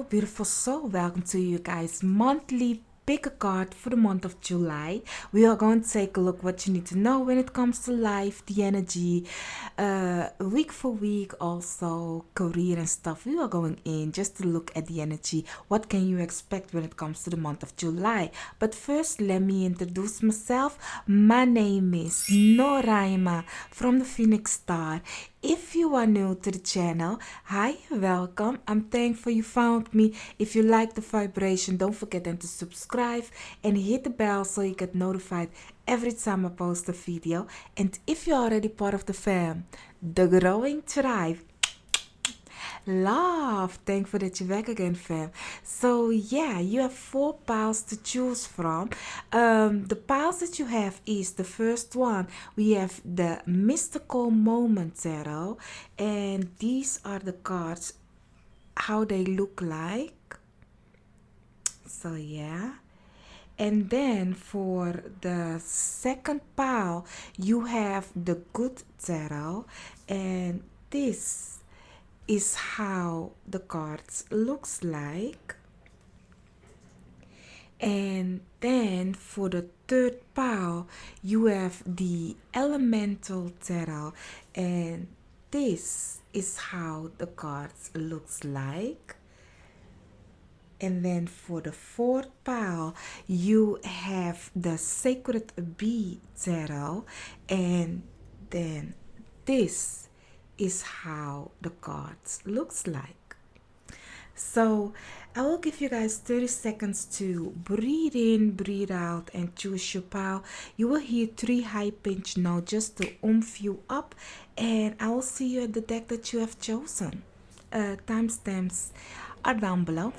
beautiful soul. Welcome to you guys' monthly pick a card for the month of July. We are going to take a look what you need to know when it comes to life, the energy, week for week, also career and stuff. We are going in just to look at the energy. What can you expect when it comes to the month of July? But first, let me introduce myself. My name is Noraima from the Phoenix Star. If you are new to the channel, hi, welcome. I'm thankful you found me. If you like the vibration, don't forget then to subscribe and hit the bell so you get notified every time I post a video. And if you're already part of the fam, the growing tribe, love, thankful that you're back again, fam. So yeah, you have 4 piles to choose from. The piles that you have is the first one. We have the mystical moment tarot, and these are the cards, how they look like. So yeah. And then for the second pile, you have the good tarot, and this is how the cards looks like. And then for the third pile, you have the elemental tarot, and this is how the cards looks like. And then for the fourth pile, you have the sacred bee tarot, and then this is how the cards looks like. So I will give you guys 30 seconds to breathe in, breathe out, and choose your pile. You will hear 3 high pitch notes just to oomph you up, and I will see you at the deck that you have chosen. Timestamps are down below.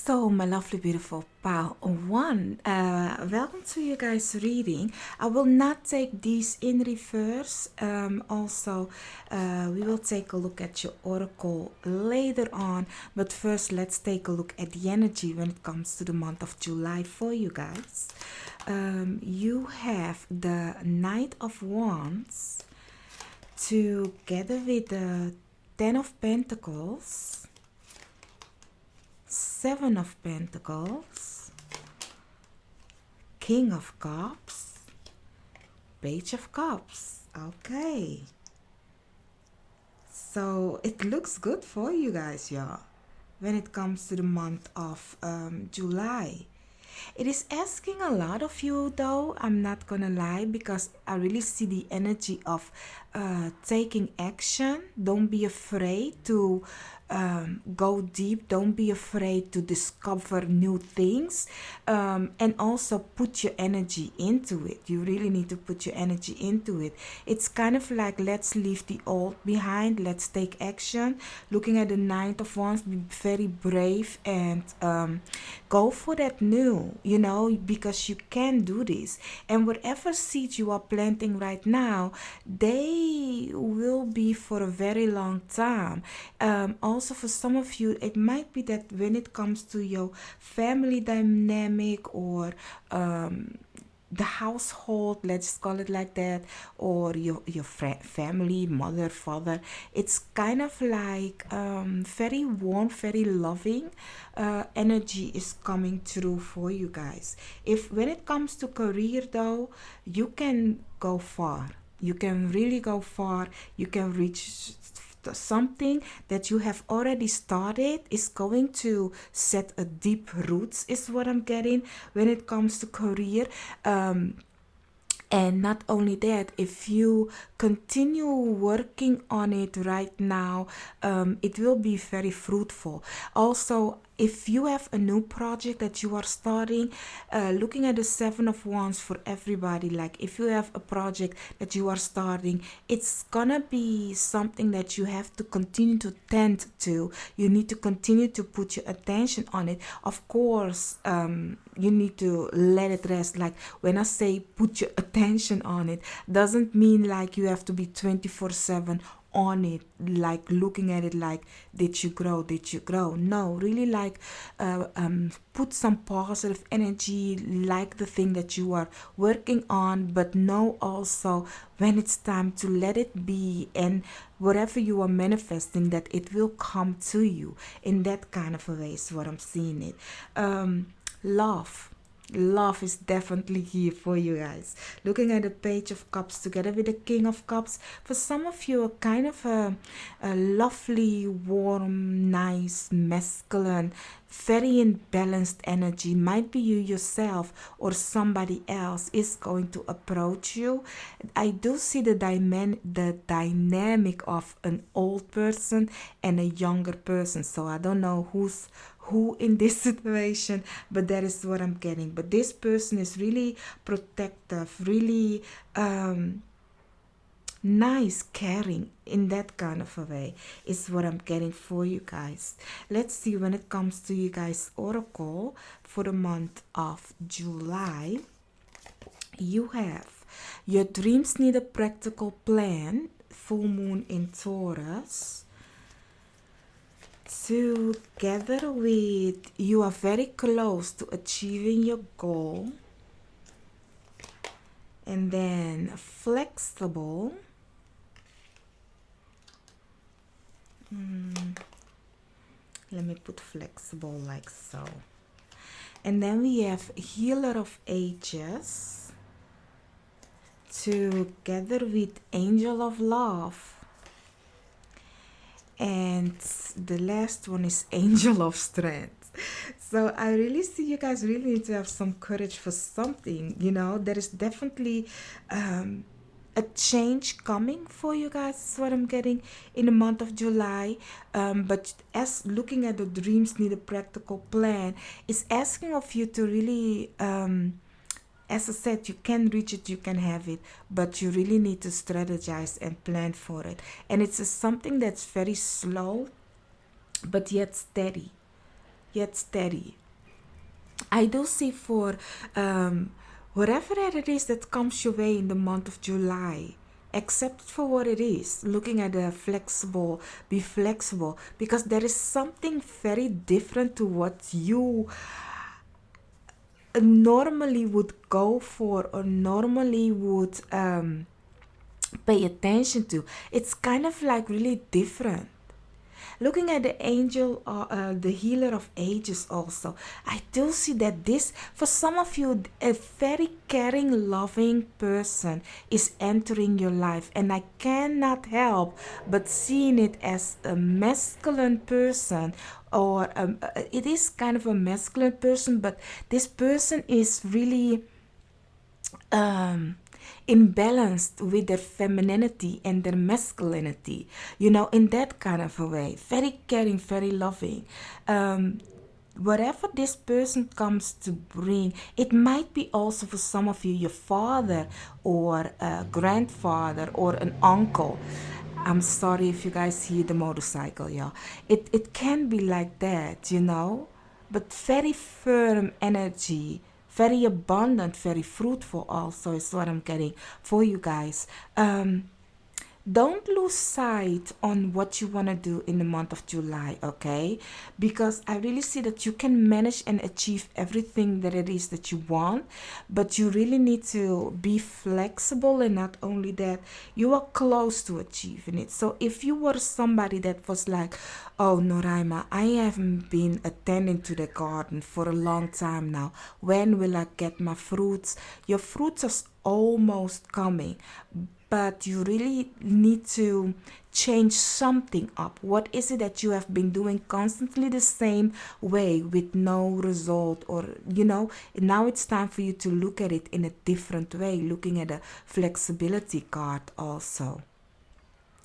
So, my lovely, beautiful pal one, welcome to you guys' reading. I will not take these in reverse. We will take a look at your oracle later on. But first, let's take a look at the energy when it comes to the month of July for you guys. You have the Knight of Wands together with the Ten of Pentacles, Seven of Pentacles, King of Cups, Page of Cups. Okay. So it looks good for you guys, y'all, when it comes to the month of July. It is asking a lot of you, though, I'm not gonna lie, because I really see the energy of taking action. Don't be afraid to go deep. Don't be afraid to discover new things, and also put your energy into it. You really need to put your energy into it. It's kind of like, let's leave the old behind, let's take action. Looking at the Knight of Wands, be very brave and go for that new, because you can do this. And whatever seeds you are planting right now, they will be for a very long time. Also, for some of you, it might be that when it comes to your family dynamic, or the household, let's call it like that, or your family, mother, father, it's kind of like very warm, very loving energy is coming through for you guys. If when it comes to career, though, you can go far. You can really go far. You can reach something that you have already started is going to set a deep roots, is what I'm getting when it comes to career. And not only that, if you continue working on it right now, it will be very fruitful. Also, if you have a new project that you are starting, looking at the Seven of Wands for everybody, like if you have a project that you are starting, it's gonna be something that you have to continue to tend to. You need to continue to put your attention on it. Of course, you need to let it rest. Like when I say put your attention on it, doesn't mean like you have to be 24/7 on it, like looking at it like, did you grow? No, really, like put some positive energy, like the thing that you are working on, but know also when it's time to let it be, and whatever you are manifesting, that it will come to you in that kind of a way is what I'm seeing it. Love is definitely here for you guys. Looking at the Page of Cups together with the King of Cups, for some of you, a kind of a lovely, warm, nice, masculine, very imbalanced energy. Might be you yourself or somebody else is going to approach you. I do see the dynamic of an old person and a younger person. So I don't know who in this situation, but that is what I'm getting. But this person is really protective, really nice, caring in that kind of a way is what I'm getting for you guys. Let's see when it comes to you guys oracle for the month of July. You have your dreams need a practical plan, full moon in Taurus. Together with you are very close to achieving your goal, and then flexible. Let me put flexible like so. And then we have healer of ages together with angel of love. And the last one is angel of strength. So I really see you guys really need to have some courage for something. There is definitely a change coming for you guys is what I'm getting in the month of July. But as looking at the dreams need a practical plan, is asking of you to really as I said, you can reach it, you can have it, but you really need to strategize and plan for it. And it's something that's very slow, but yet steady. I do see for whatever that it is that comes your way in the month of July, accept it for what it is. Looking at the flexible, be flexible, because there is something very different to what you normally would go for or normally would pay attention to. It's kind of like really different. Looking at the angel, the healer of ages also, I do see that this, for some of you, a very caring, loving person is entering your life. And I cannot help but seeing it as a masculine person, or it is kind of a masculine person, but this person is really imbalanced with their femininity and their masculinity, in that kind of a way. Very caring, very loving. Whatever this person comes to bring, it might be also for some of you your father or a grandfather or an uncle. I'm sorry if you guys hear the motorcycle, y'all. It can be like that, but very firm energy, very abundant, very fruitful also is what I'm getting for you guys. Don't lose sight on what you want to do in the month of July, okay? Because I really see that you can manage and achieve everything that it is that you want, but you really need to be flexible, and not only that, you are close to achieving it. So if you were somebody that was like, oh, Noraima, I haven't been attending to the garden for a long time now. When will I get my fruits? Your fruits are almost coming, but you really need to change something up. What is it that you have been doing constantly the same way with no result? Or, now it's time for you to look at it in a different way, looking at the flexibility card also.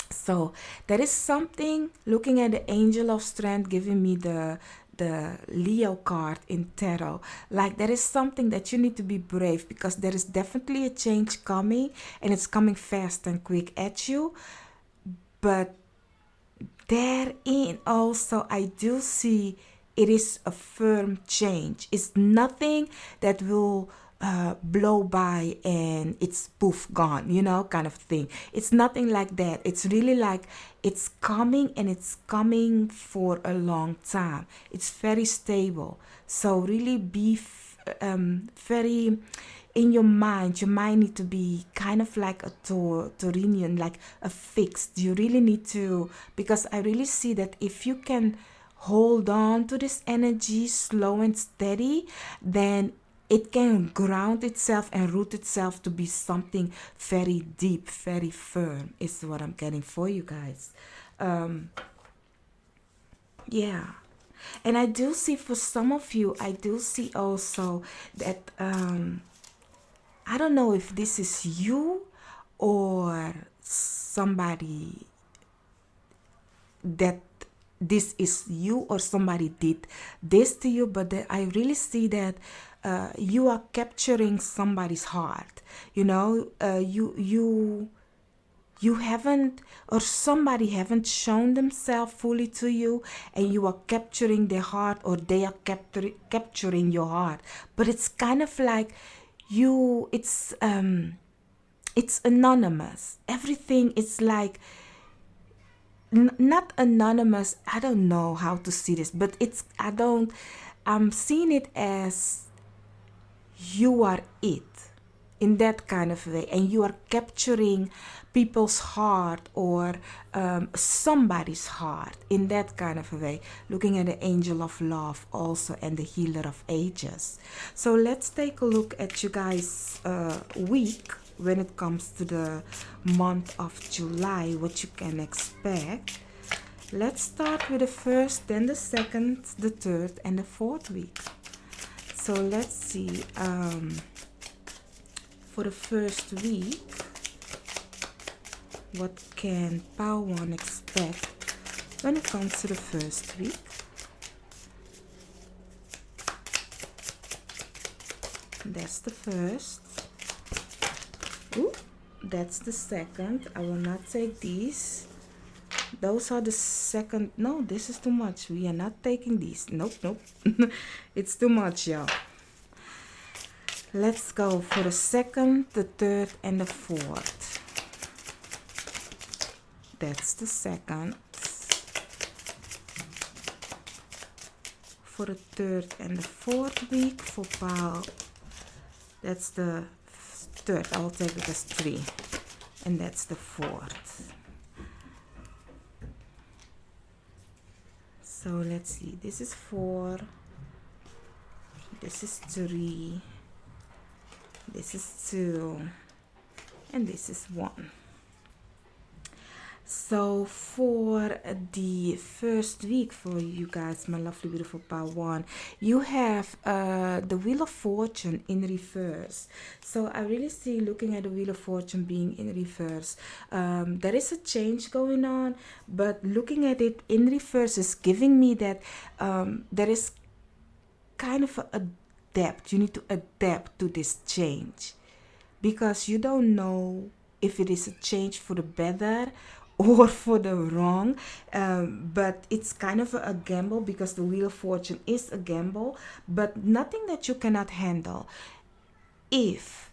So there is something, looking at the angel of strength, giving me the Leo card in tarot. Like there is something that you need to be brave, because there is definitely a change coming, and it's coming fast and quick at you. But therein also I do see it is a firm change. It's nothing that will blow by and it's poof gone, kind of thing. It's nothing like that. It's really like it's coming, and it's coming for a long time. It's very stable. So really be very in your mind. Your mind need to be kind of like a Taurinian, like a fixed. You really need to, because I really see that if you can hold on to this energy slow and steady, then it can ground itself and root itself to be something very deep, very firm, is what I'm getting for you guys. Um, yeah. And I do see for some of you, I do see also that I don't know if this is you or somebody, that this is you or somebody did this to you, but that I really see that you are capturing somebody's heart. You haven't, or somebody haven't shown themselves fully to you, and you are capturing their heart, or they are capturing your heart. But it's kind of like you, it's anonymous. Everything is like not anonymous. I don't know how to see this, but I'm seeing it as you are it, in that kind of way, and you are capturing people's heart, or somebody's heart, in that kind of way, looking at the angel of love also, and the healer of ages. So let's take a look at you guys week, when it comes to the month of July, what you can expect. Let's start with the first, then the second, the third, and the fourth week. So let's see, for the first week, what can Power One expect when it comes to the first week? That's the first. Ooh, that's the second. I will not take these. Those are the second. No, this is too much. We are not taking these. Nope. It's too much, y'all. Let's go for the second, the third, and the fourth. That's the second. For the third and the fourth week for Paul, that's the third. I'll take it as 3, and that's the fourth. So let's see. This is 4. This is 3. This is 2, and this is 1. So for the first week for you guys, my lovely beautiful Power One, you have the Wheel of Fortune in reverse. So I really see, looking at the Wheel of Fortune being in reverse, there is a change going on, but looking at it in reverse is giving me that there is kind of a adapt. You need to adapt to this change, because you don't know if it is a change for the better or for the wrong, but it's kind of a gamble, because the Wheel of Fortune is a gamble, but nothing that you cannot handle if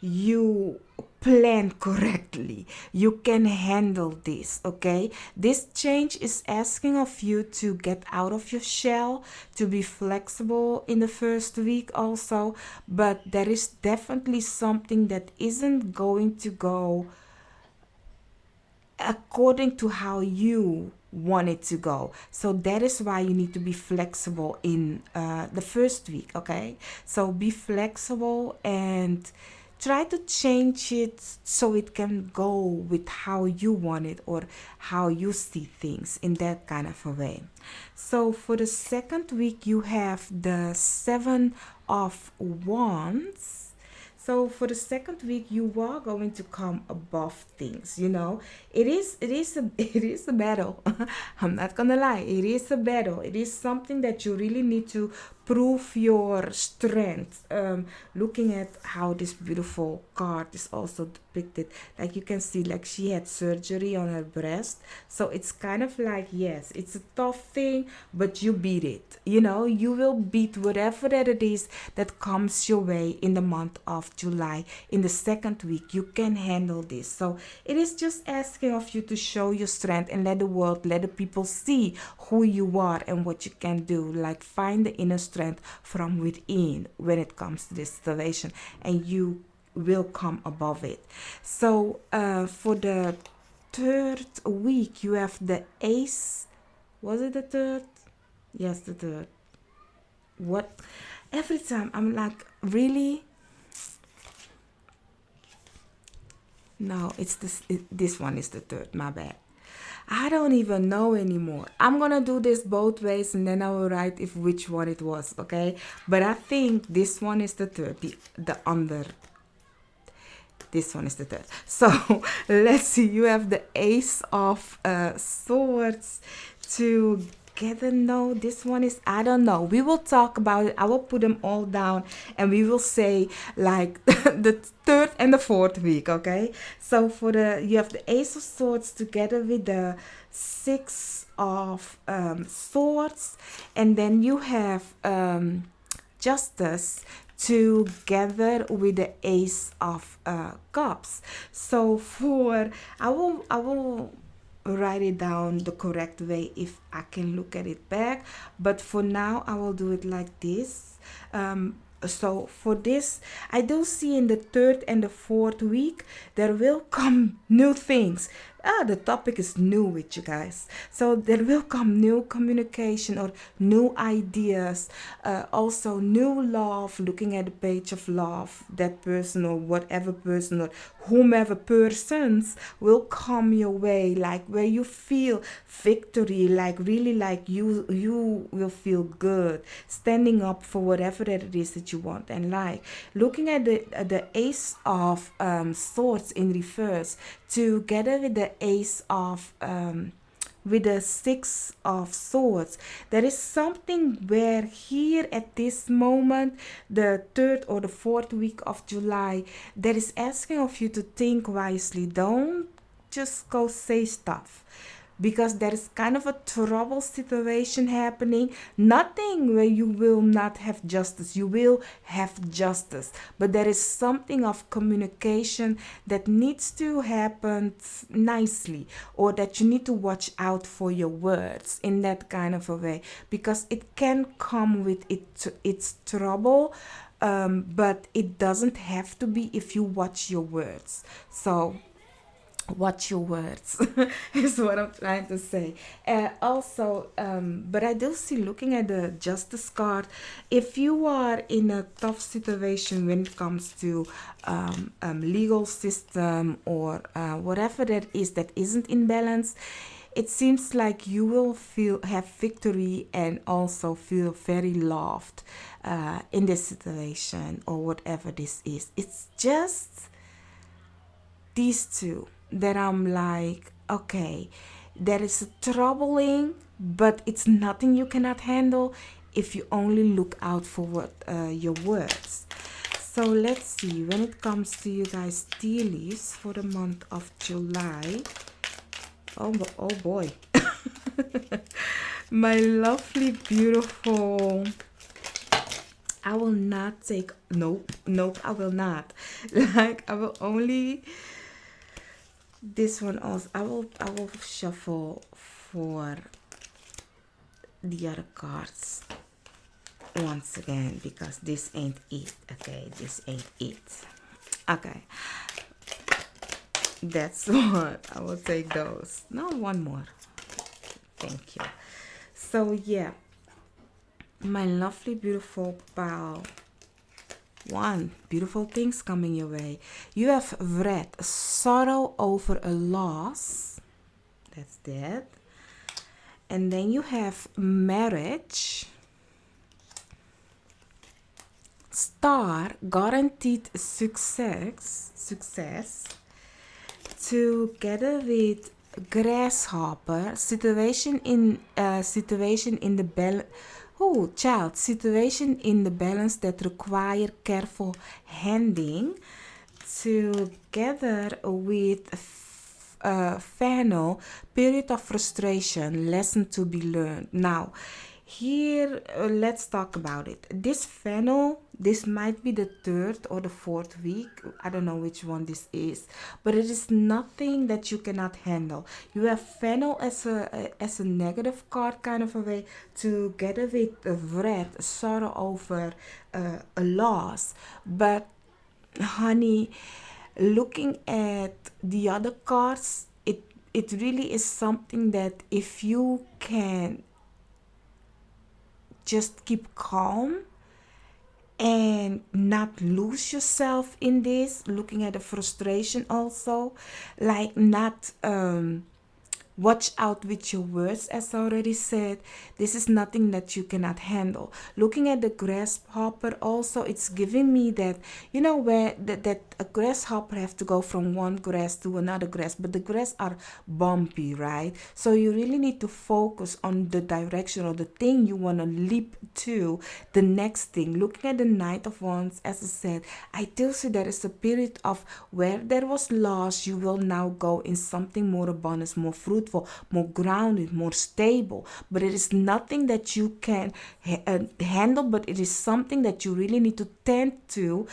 you plan correctly. You can handle this, okay? This change is asking of you to get out of your shell, to be flexible in the first week also, but there is definitely something that isn't going to go according to how you want it to go. So that is why you need to be flexible in the first week, okay? So be flexible and try to change it so it can go with how you want it, or how you see things, in that kind of a way. So for the second week, you have the 7 of Wands. So for the second week, you are going to come above things. You know, it is a battle. I'm not gonna lie, it is a battle. It is something that you really need to prove your strength. Looking at how this beautiful card is also depicted, like you can see, like she had surgery on her breast, so it's kind of like, yes, it's a tough thing, but you beat it. You know, you will beat whatever that it is that comes your way in the month of July. In the second week, you can handle this. So it is just asking of you to show your strength and let the world, let the people see who you are and what you can do. Like find the inner strength from within when it comes to this situation, and you will come above it. So for the third week, you have the ace. Was it the third? Yes, the third. What? Every time I'm like, really? No, it's this one is the third. My bad. I don't even know anymore. I'm gonna do this both ways and then I will write if which one it was, okay? But I think this one is the third, the under. This one is the third. So let's see. You have the Ace of Swords together. No, this one is, I don't know. We will talk about it. I will put them all down and we will say like the third and the fourth week, okay? So for the, you have the Ace of Swords together with the Six of Swords, and then you have Justice together with the Ace of Cups. So for, I will write it down the correct way if I can look at it back, but for now I will do it like this. So for this, I do see in the third and the fourth week there will come new things. The topic is new with you guys, so there will come new communication or new ideas, also new love. Looking at the page of love, that person or whatever person or whomever persons will come your way, like where you feel victory, like really like you will feel good standing up for whatever that it is that you want. And like looking at the Ace of Swords in reverse together with the Ace of with the Six of Swords, there is something where here at this moment, the third or the fourth week of July, that is asking of you to think wisely. Don't just go say stuff, because there is kind of a trouble situation happening. Nothing where you will not have justice. You will have justice, but there is something of communication that needs to happen nicely, or that you need to watch out for your words in that kind of a way, because it can come with its trouble. But it doesn't have to be if you watch your words. So watch your words is what I'm trying to say. Also, but I do see, looking at the Justice card, if you are in a tough situation when it comes to legal system or whatever that is that isn't in balance, it seems like you will have victory and also feel very loved in this situation or whatever this is. It's just these two that I'm like, okay, there is a troubling, but it's nothing you cannot handle if you only look out for what your words. So let's see, when it comes to you guys tea leaves for the month of July. Oh boy. My lovely, beautiful, I will not take, nope, I will not. Like, I will only, this one also, I will shuffle for the other cards once again, because this ain't it. Okay, this ain't it. Okay, that's what I will take those. No, one more. Thank you. So yeah, my lovely, beautiful pal, one, beautiful things coming your way. You have Vred, sorrow over a loss. That's that. And then you have marriage. Star guaranteed success together with grasshopper situation in the balance. Oh, child, situation in the balance that require careful handling together with Fano, period of frustration, lesson to be learned. Now, here, let's talk about it. This Fano, this might be the third or the fourth week. I don't know which one this is, but it is nothing that you cannot handle. You have Fano as a negative card, kind of a way, together with Vred, sorrow over a loss. But honey, looking at the other cards, it really is something that if you can just keep calm and not lose yourself in this, looking at the frustration also, like not watch out with your words, as I already said. This is nothing that you cannot handle. Looking at the grasshopper also, it's giving me that, where that a grasshopper have to go from one grass to another grass, but the grass are bumpy, right? So you really need to focus on the direction or the thing you want to leap to, the next thing. Looking at the Knight of Wands, as I said, I tell you there is a period of where there was loss, you will now go in something more abundance, more fruitful, more grounded, more stable. But it is nothing that you can handle, but it is something that you really need to tend to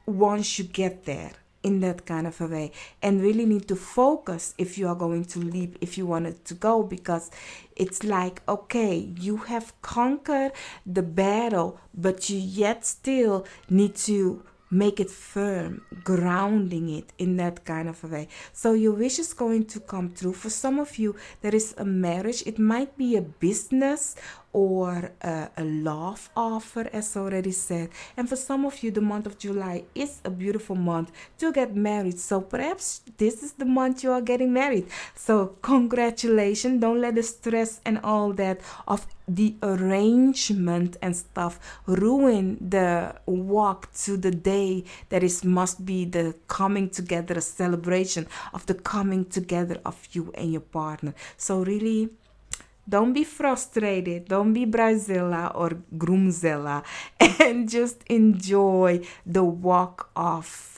once you get there, in that kind of a way, and really need to focus if you are going to leap, if you wanted to go, because it's like, okay, you have conquered the battle, but you yet still need to make it firm, grounding it in that kind of a way. So your wish is going to come true. For some of you, there is a marriage. It might be a business or a love offer, as already said. And for some of you, the month of July is a beautiful month to get married. So perhaps this is the month you are getting married. So congratulations. Don't let the stress and all that of the arrangement and stuff ruin the walk to the day that is must be the coming together, a celebration of the coming together of you and your partner. So really, don't be frustrated. Don't be Brazilla or Groomzilla, and just enjoy the walk of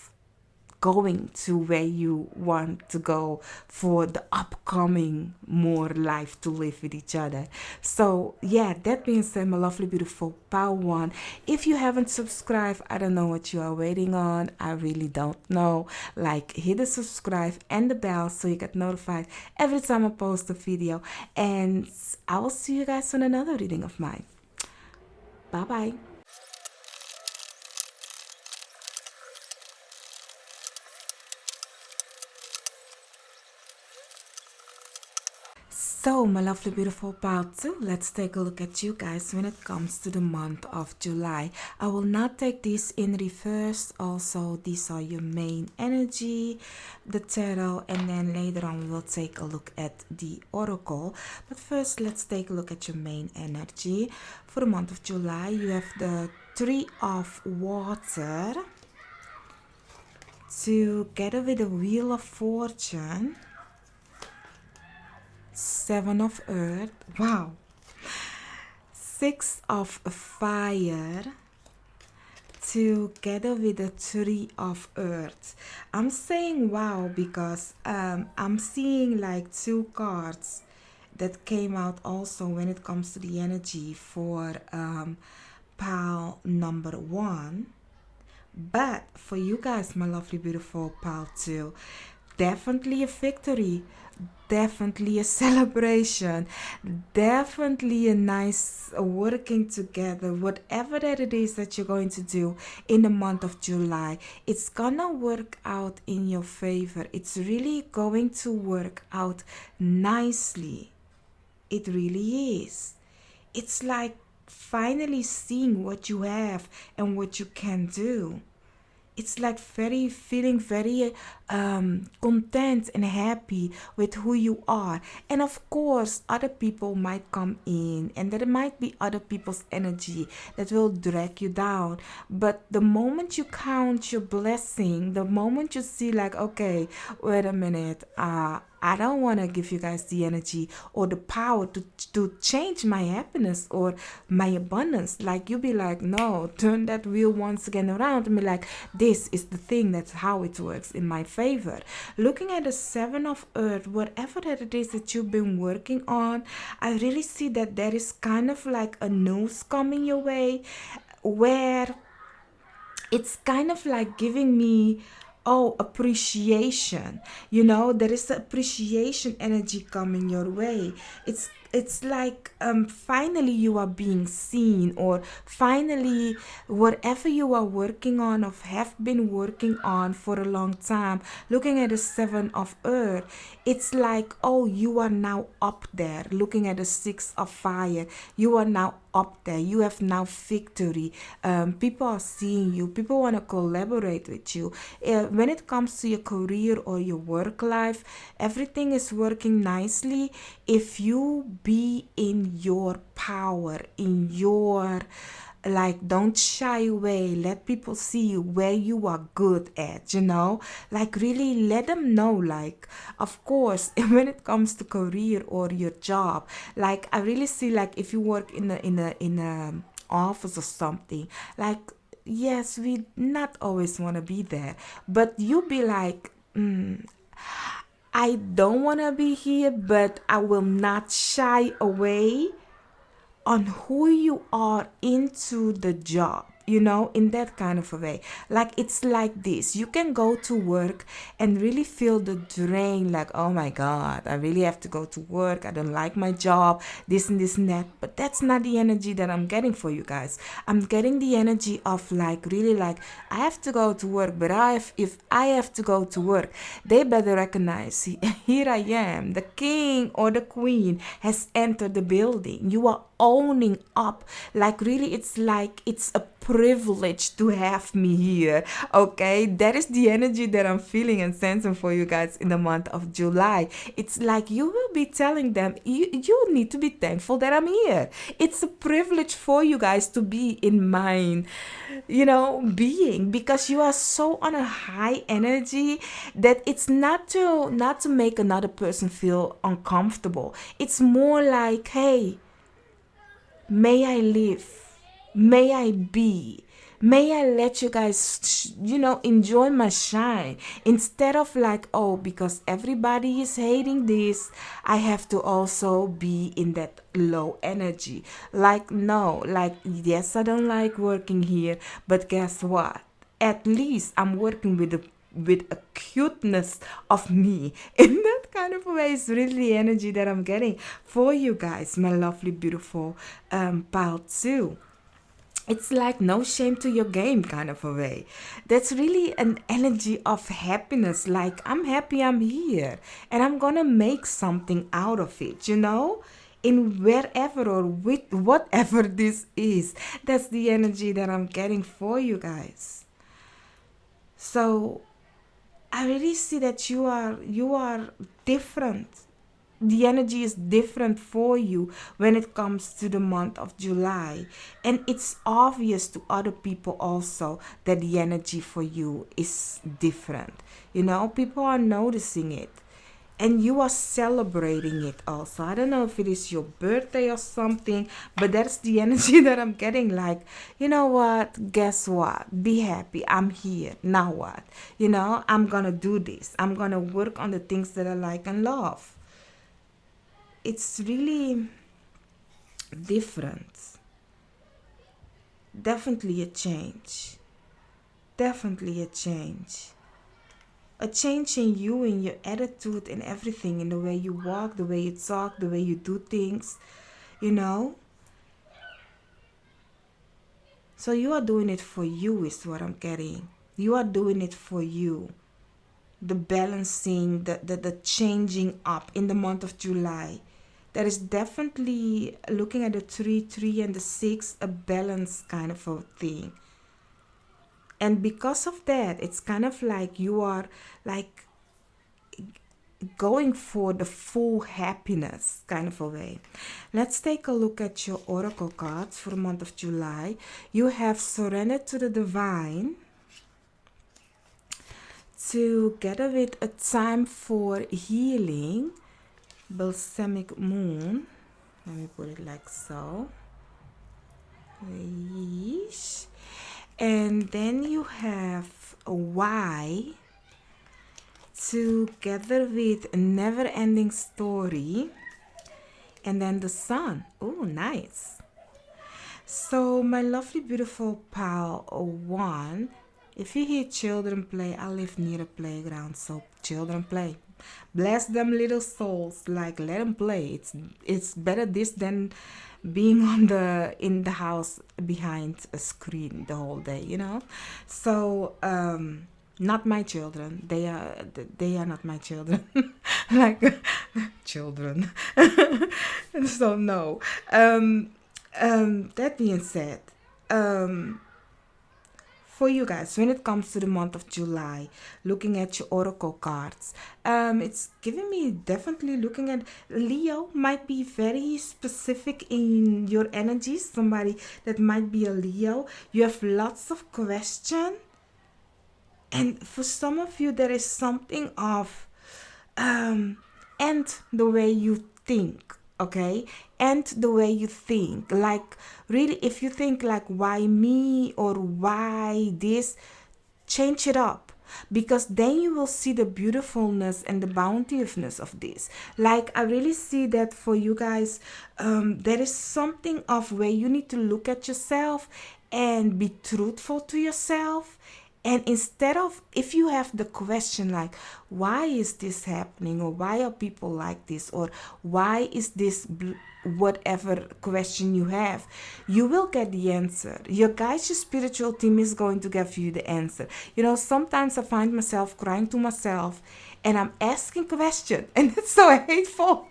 going to where you want to go for the upcoming more life to live with each other. So yeah, that being said, my lovely beautiful pal one, if you haven't subscribed, I don't know what you are waiting on. I really don't know. Like, hit the subscribe and the bell so you get notified every time I post a video, and I will see you guys on another reading of mine. Bye bye. So, my lovely beautiful part 2, let's take a look at you guys when it comes to the month of July. I will not take this in reverse. Also, these are your main energy, the tarot, and then later on we will take a look at the oracle. But first, let's take a look at your main energy. For the month of July, you have the Three of Water together with the Wheel of Fortune, Seven of Earth, wow, Six of Fire together with the Three of Earth. I'm saying wow because I'm seeing like two cards that came out also when it comes to the energy for pile number 1. But for you guys, my lovely beautiful pile 2, definitely a victory, definitely a celebration, definitely a nice working together. Whatever that it is that you're going to do in the month of July, it's gonna work out in your favor. It's really going to work out nicely. It really is. It's like finally seeing what you have and what you can do. it's like very feeling very content and happy with who you are. And of course other people might come in, and there might be other people's energy that will drag you down. But the moment you count your blessing, the moment you see like, okay, wait a minute, I don't want to give you guys the energy or the power to change my happiness or my abundance. Like you be like, no, turn that wheel once again around and be like, this is the thing. That's how it works in my favor. Looking at the seven of earth, whatever that it is that you've been working on, I really see that there is kind of like a news coming your way where it's kind of like giving me, oh, appreciation. There is appreciation energy coming your way. It's like finally you are being seen, or finally whatever you are working on or have been working on for a long time. Looking at the seven of earth, it's like, oh, you are now up there. Looking at the six of fire, you are now up there. You have now victory. People are seeing you. People want to collaborate with you. When it comes to your career or your work life, everything is working nicely if you be in your power, in your, like, don't shy away. Let people see you where you are good at, like really let them know. Like, of course, when it comes to career or your job, like I really see, like, if you work in a office or something, like, yes, we not always want to be there, but you be like, I don't want to be here, but I will not shy away on who you are into the job, in that kind of a way. Like, it's like this: you can go to work and really feel the drain, like, oh my god, I really have to go to work, I don't like my job, this and this and that. But that's not the energy that I'm getting for you guys. I'm getting the energy of, like, really, like, I have to go to work, but if I have to go to work, they better recognize, here I am, the king or the queen has entered the building. You are owning up. Like, really, it's like it's a privilege to have me here. Okay, that is the energy that I'm feeling and sensing for you guys in the month of July. It's like you will be telling them, you need to be thankful that I'm here. It's a privilege for you guys to be in mine, being, because you are so on a high energy that it's not to make another person feel uncomfortable. It's more like, hey, may I live, may I be, may I let you guys, enjoy my shine, instead of like, oh, because everybody is hating this, I have to also be in that low energy. Like, no, like, yes, I don't like working here, but guess what? At least I'm working with a cuteness of me. In that kind of way is really the energy that I'm getting for you guys, my lovely, beautiful pile 2. It's like no shame to your game kind of a way. That's really an energy of happiness. Like, I'm happy I'm here and I'm gonna make something out of it, in wherever or with whatever this is. That's the energy that I'm getting for you guys. So I really see that you are different. The energy is different for you when it comes to the month of July. And it's obvious to other people also that the energy for you is different. People are noticing it. And you are celebrating it also. I don't know if it is your birthday or something, but that's the energy that I'm getting. Like, you know what? Guess what? Be happy. I'm here. Now what? I'm gonna do this. I'm gonna work on the things that I like and love. It's really different. Definitely a change. Definitely a change. A change in you, in your attitude, and everything, in the way you walk, the way you talk, the way you do things, So you are doing it for you is what I'm getting. You are doing it for you. The balancing, the changing up in the month of July. There is definitely, looking at the 3, 3 and the 6, a balance kind of a thing. And because of that, it's kind of like you are like going for the full happiness kind of a way. Let's take a look at your oracle cards for the month of July. You have surrender to the divine, together with a time for healing, balsamic moon. Let me put it like so. Yeesh. And then you have a why, together with a never ending story, and then the sun. Oh, nice. So my lovely beautiful pal one, if you hear children play, I live near a playground, so children play. Bless them little souls, like let them play. It's better this than being on the in the house behind a screen the whole day, you know. So not my children. They are not my children. Like children. So no. That being said, for you guys, when it comes to the month of July, looking at your oracle cards, it's giving me definitely looking at Leo might be very specific in your energy. Somebody that might be a Leo. You have lots of question, and for some of you, there is something of and the way you think, okay, and the way you think, like really, if you think like why me or why this, change it up, because then you will see the beautifulness and the bountifulness of this. Like I really see that for you guys, there is something of where you need to look at yourself and be truthful to yourself. And instead of, if you have the question like, why is this happening? Or why are people like this? Or why is this whatever question you have, you will get the answer. Your guys, your spiritual team is going to give you the answer. You know, sometimes I find myself crying to myself and I'm asking questions and it's so hateful.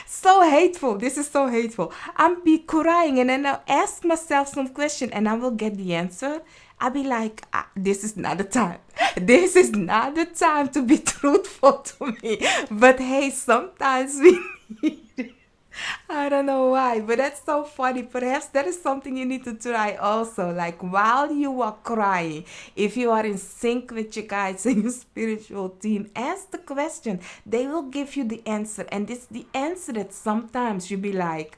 So hateful. This is so hateful. I'm be crying and then I'll ask myself some question and I will get the answer. I'll be like, this is not the time. This is not the time to be truthful to me. But hey, sometimes we need it. I don't know why, but that's so funny. Perhaps that is something you need to try also. Like while you are crying, if you are in sync with your guides and your spiritual team, ask the question. They will give you the answer. And it's the answer that sometimes you be like,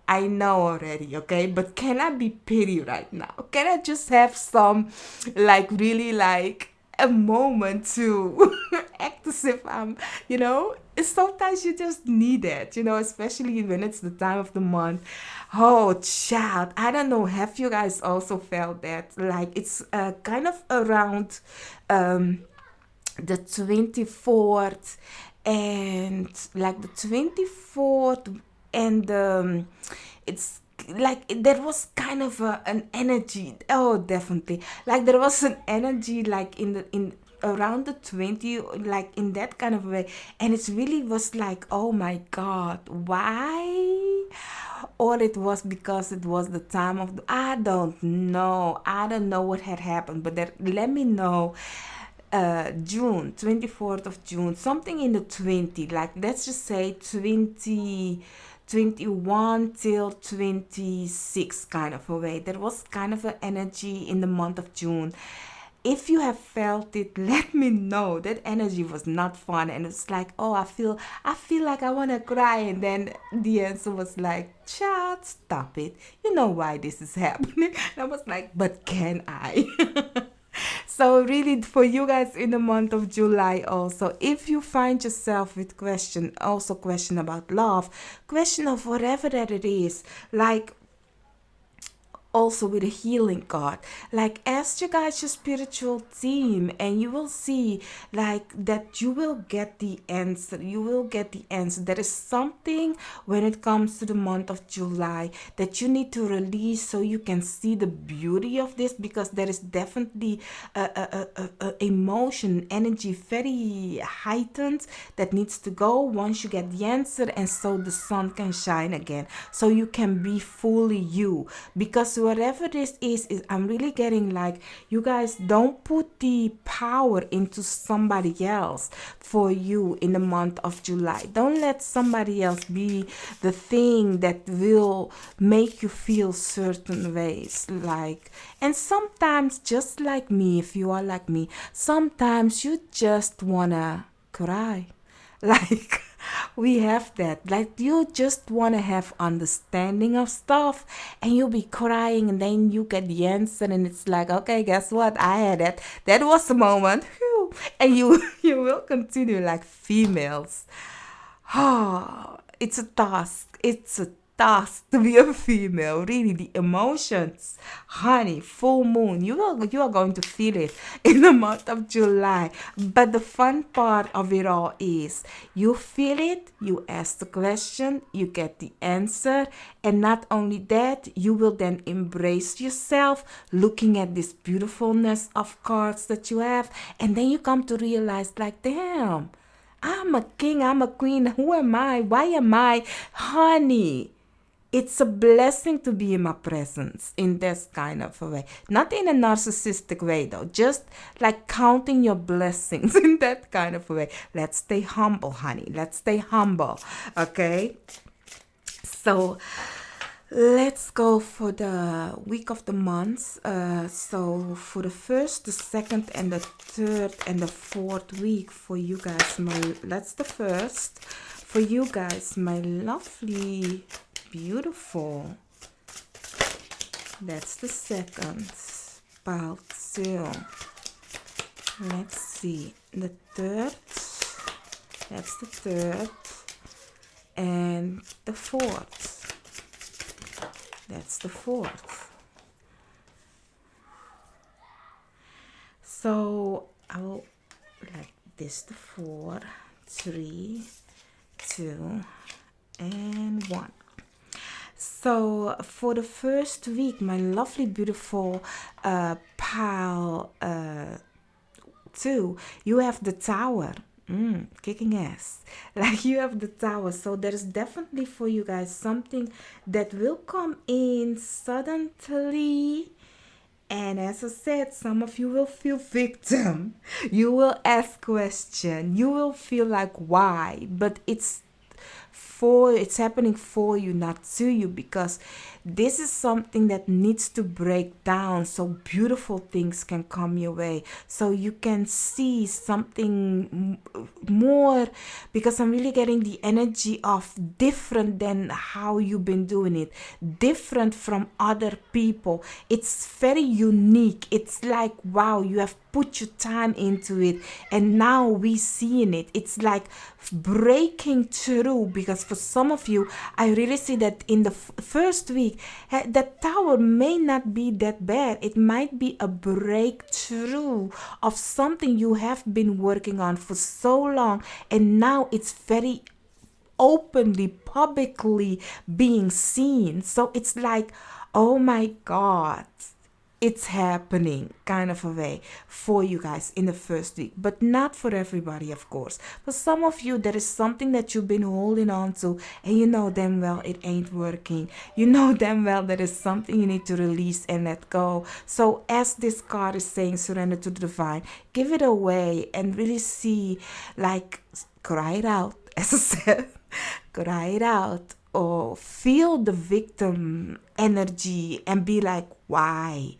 I know already, okay? But can I be pity right now? Can I just have some, like, really, like, a moment to act as if I'm, you know? Sometimes you just need it, you know, especially when it's the time of the month. Oh, child, I don't know. Have you guys also felt that? Like, it's kind of around the 24th and, like, the 24th and it's like there was kind of an energy. Oh, definitely, like there was an energy like in around the 20, like in that kind of way, and it really was like, oh my god, why? Or it was because it was the time of I don't know what had happened, but that, let me know. June 24th of June, something in the 20, like let's just say 21 till 26 kind of a way. There was kind of an energy in the month of June. If you have felt it, let me know. That energy was not fun, and it's like, oh, I feel like I want to cry, and then the answer was like, child, stop it. You know why this is happening. And I was like, but can I? So really, for you guys in the month of July also, if you find yourself with question about love, question of whatever that it is, like also with a healing card, like ask your guys, your spiritual team, and you will see like that you will get the answer. There is something when it comes to the month of July that you need to release so you can see the beauty of this, because there is definitely a emotion, energy very heightened that needs to go once you get the answer, and so the sun can shine again, so you can be fully you. Because whatever this is I'm really getting like, you guys don't put the power into somebody else for you in the month of July. Don't let somebody else be the thing that will make you feel certain ways. Like, and sometimes, just like me, if you are like me, sometimes you just wanna cry. Like, we have that. Like, you just want to have understanding of stuff, and you'll be crying, and then you get the answer, and it's like, okay, guess what? I had it. That was the moment. Phew. And you you will continue like females. Oh, it's a task. It's a task to be a female. Really, the emotions, honey, full moon. You are going to feel it in the month of July. But the fun part of it all is you feel it, you ask the question, you get the answer, and not only that, you will then embrace yourself, looking at this beautifulness of cards that you have, and then you come to realize, like, damn. I'm a king, I'm a queen. Who am I? Why am I? Honey, it's a blessing to be in my presence in this kind of a way. Not in a narcissistic way, though. Just like counting your blessings in that kind of a way. Let's stay humble, honey. Let's stay humble. Okay? So let's go for the week of the months. So for the first, the second, and the third, and the fourth week for you guys, that's the first. For you guys, my lovely, beautiful. That's the second. Part 2. Let's see. The third. That's the third. And the fourth. That's the fourth. So I will like this, the 4, 3, 2, and 1. So for the first week, my lovely, beautiful pile 2, you have the Tower. Kicking ass. Like, you have the Tower. So there's definitely for you guys something that will come in suddenly. And as I said, some of you will feel victim. You will ask question. You will feel like, why? But it's happening for you, not to you, because this is something that needs to break down so beautiful things can come your way, so you can see something more, because I'm really getting the energy of different than how you've been doing it, different from other people. It's very unique. It's like, wow, you have put your time into it, and now we seeing it. It's like breaking through, because for some of you, I really see that in the first week, that Tower may not be that bad. It might be a breakthrough of something you have been working on for so long, and now it's very openly, publicly being seen. So it's like, oh my God, it's happening kind of a way for you guys in the first week, but not for everybody, of course. For some of you, there is something that you've been holding on to, and you know damn well it ain't working. You know damn well there is something you need to release and let go. So as this card is saying, surrender to the divine, give it away and really see, like, cry it out, as I said. Cry it out, or feel the victim energy and be like, why,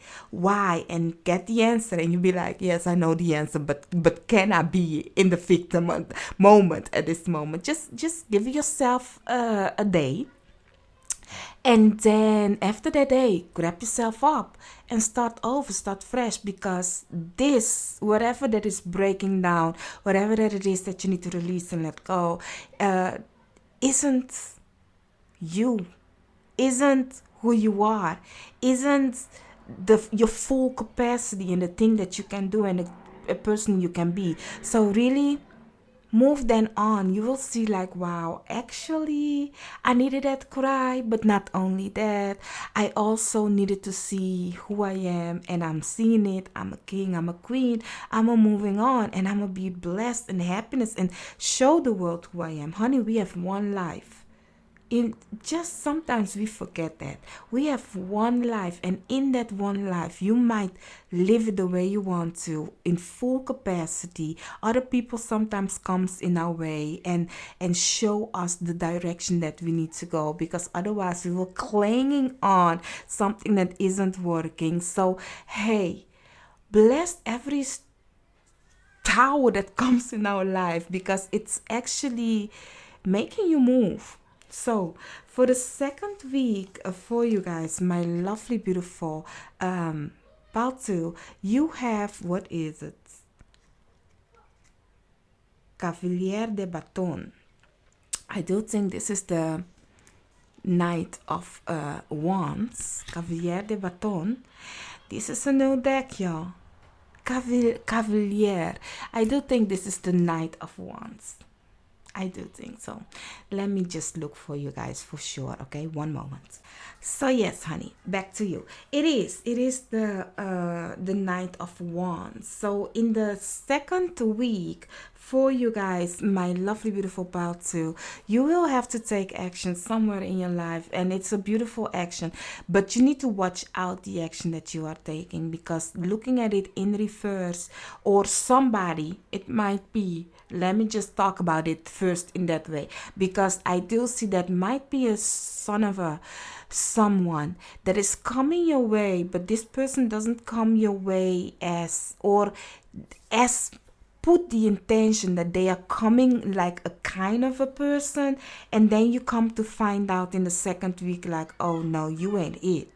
and get the answer, and you be like, yes, I know the answer, but can I be in the victim moment at this moment? Just give yourself a day, and then after that day, grab yourself up and start over, start fresh, because this, whatever that is breaking down, whatever that it is that you need to release and let go, isn't you, isn't who you are, isn't your full capacity and the thing that you can do and a person you can be. So really move then on. You will see, like, wow, actually I needed that cry, but not only that, I also needed to see who I am, and I'm seeing it. I'm a king, I'm a queen, I'm a moving on, and I'm gonna be blessed and happiness and show the world who I am. Honey, we have one life. in just sometimes we forget that we have one life, and in that one life you might live it the way you want to in full capacity. Other people sometimes comes in our way and show us the direction that we need to go, because otherwise we will clinging on something that isn't working. So hey, bless every tower that comes in our life, because it's actually making you move. So, for the second week for you guys, my lovely, beautiful part two, you have, what is it? Cavalier de Baton. I do think this is the Knight of Wands, Cavalier de Baton. This is a new deck, y'all. Cavalier. I do think this is the Knight of Wands. I do think so. Let me just look for you guys for sure. Okay, one moment. So yes, honey, back to you. It is the Knight of Wands. So in the second week for you guys, my lovely beautiful part two, you will have to take action somewhere in your life, and it's a beautiful action, but you need to watch out the action that you are taking, because looking at it in reverse, or somebody, it might be, let me just talk about it first in that way, because I do see that might be a son of a someone that is coming your way, but this person doesn't come your way as, or as put the intention that they are coming like a kind of a person, and then you come to find out in the second week like, oh no, you ain't it.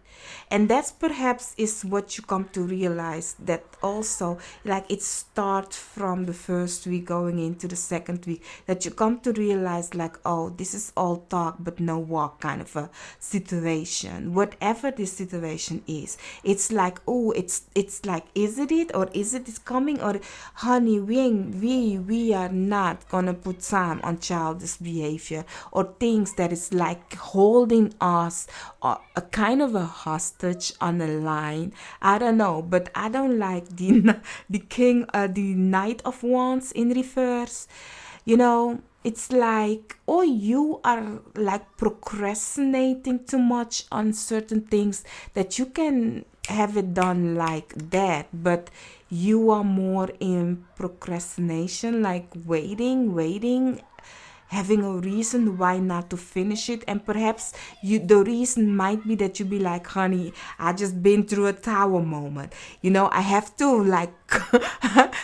And that's perhaps is what you come to realize, that also like it starts from the first week going into the second week, that you come to realize like, oh, this is all talk but no walk kind of a situation. Whatever this situation is, it's like, oh, it's like, is it or is it coming, or honey, we are not gonna put time on childish behavior or things that is like holding us a kind of a hostage on the line. I don't know, but I don't like the Knight of Wands in reverse. You know, it's like, oh, you are like procrastinating too much on certain things that you can have it done like that, but you are more in procrastination, like waiting, having a reason why not to finish it. And perhaps the reason might be that you be like, honey, I just been through a tower moment, I have to like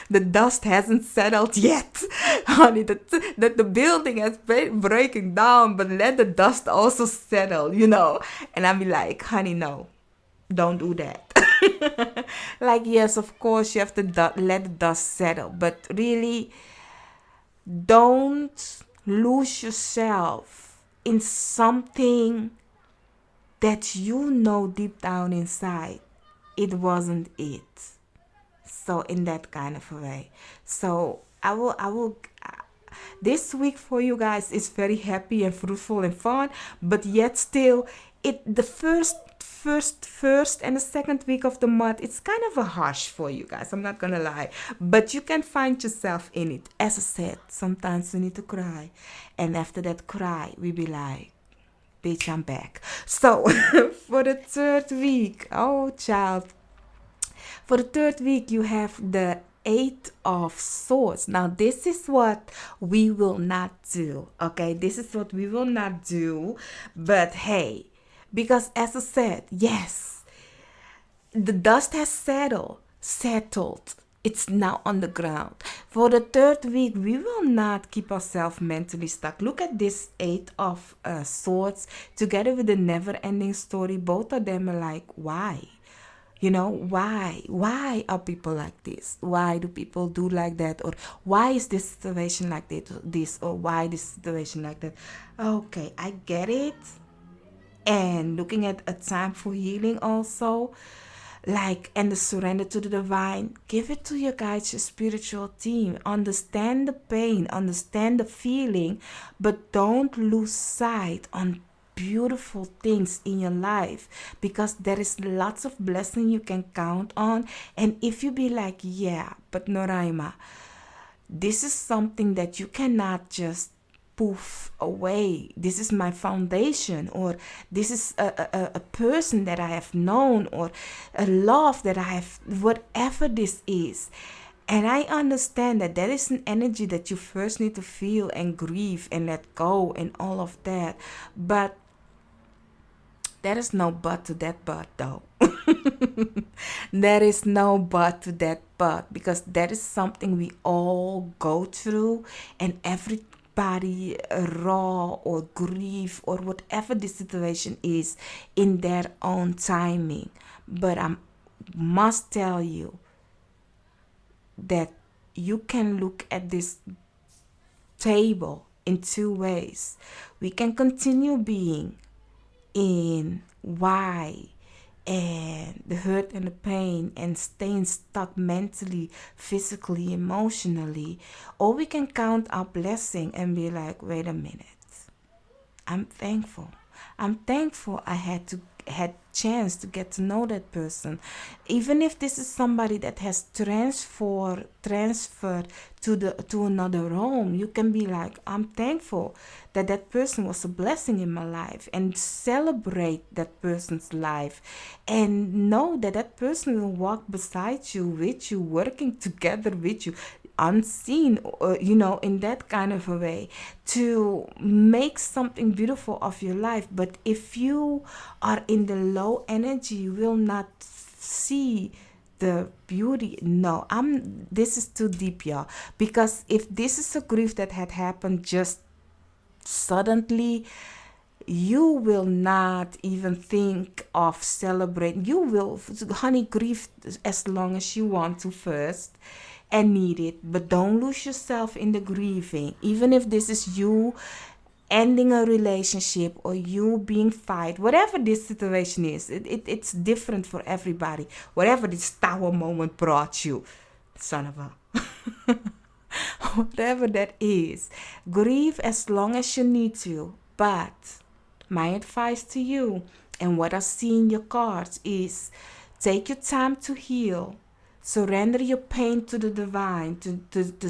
the dust hasn't settled yet, honey, that the building has been breaking down, but let the dust also settle, and I be like, honey, no, don't do that. Like, yes, of course you have to let the dust settle, but really don't lose yourself in something that you know deep down inside it wasn't it. So in that kind of a way. So I will this week for you guys is very happy and fruitful and fun, but yet still the first and the second week of the month, it's kind of a harsh for you guys, I'm not gonna lie, but you can find yourself in it. As I said, sometimes we need to cry, and after that cry we be like, bitch, I'm back. So for the third week, oh child, for the third week you have the Eight of Swords. Now this is what we will not do, okay? This is what we will not do. But hey, because as I said, yes, the dust has settled. It's now on the ground. For the third week, we will not keep ourselves mentally stuck. Look at this Eight of Swords together with the never-ending story. Both of them are like, why? Why are people like this? Why do people do like that? Or why is this situation like this? Or why this situation like that? Okay, I get it. And looking at a time for healing also, like, and the surrender to the divine, give it to your guides, your spiritual team. Understand the pain, understand the feeling, but don't lose sight on beautiful things in your life, because there is lots of blessing you can count on. And if you be like, yeah, but Noraima, this is something that you cannot just poof away. This is my foundation, or this is a person that I have known, or a love that I have, whatever this is. And I understand that that is an energy that you first need to feel and grieve and let go and all of that. But there is no but to that but, though. There is no but to that but, because that is something we all go through, and everybody raw or grieve or whatever the situation is in their own timing. But I must tell you that you can look at this table in two ways. We can continue being in why and the hurt and the pain and staying stuck mentally, physically, emotionally, or we can count our blessing and be like, wait a minute, I'm thankful. I'm thankful I had chance to get to know that person. Even if this is somebody that has transferred to another realm, you can be like, I'm thankful that that person was a blessing in my life, and celebrate that person's life, and know that that person will walk beside you, with you, working together with you, unseen, in that kind of a way, to make something beautiful of your life. But if you are in the low energy, you will not see the beauty. No, this is too deep, y'all, because if this is a grief that had happened just suddenly, you will not even think of celebrating. You will, honey, grieve as long as you want to first and need it, but don't lose yourself in the grieving. Even if this is you ending a relationship, or you being fight, whatever this situation is, it's different for everybody. Whatever this tower moment brought you, son of a whatever that is, grieve as long as you need to. But my advice to you, and what I see in your cards, is take your time to heal. Surrender your pain to the divine, to the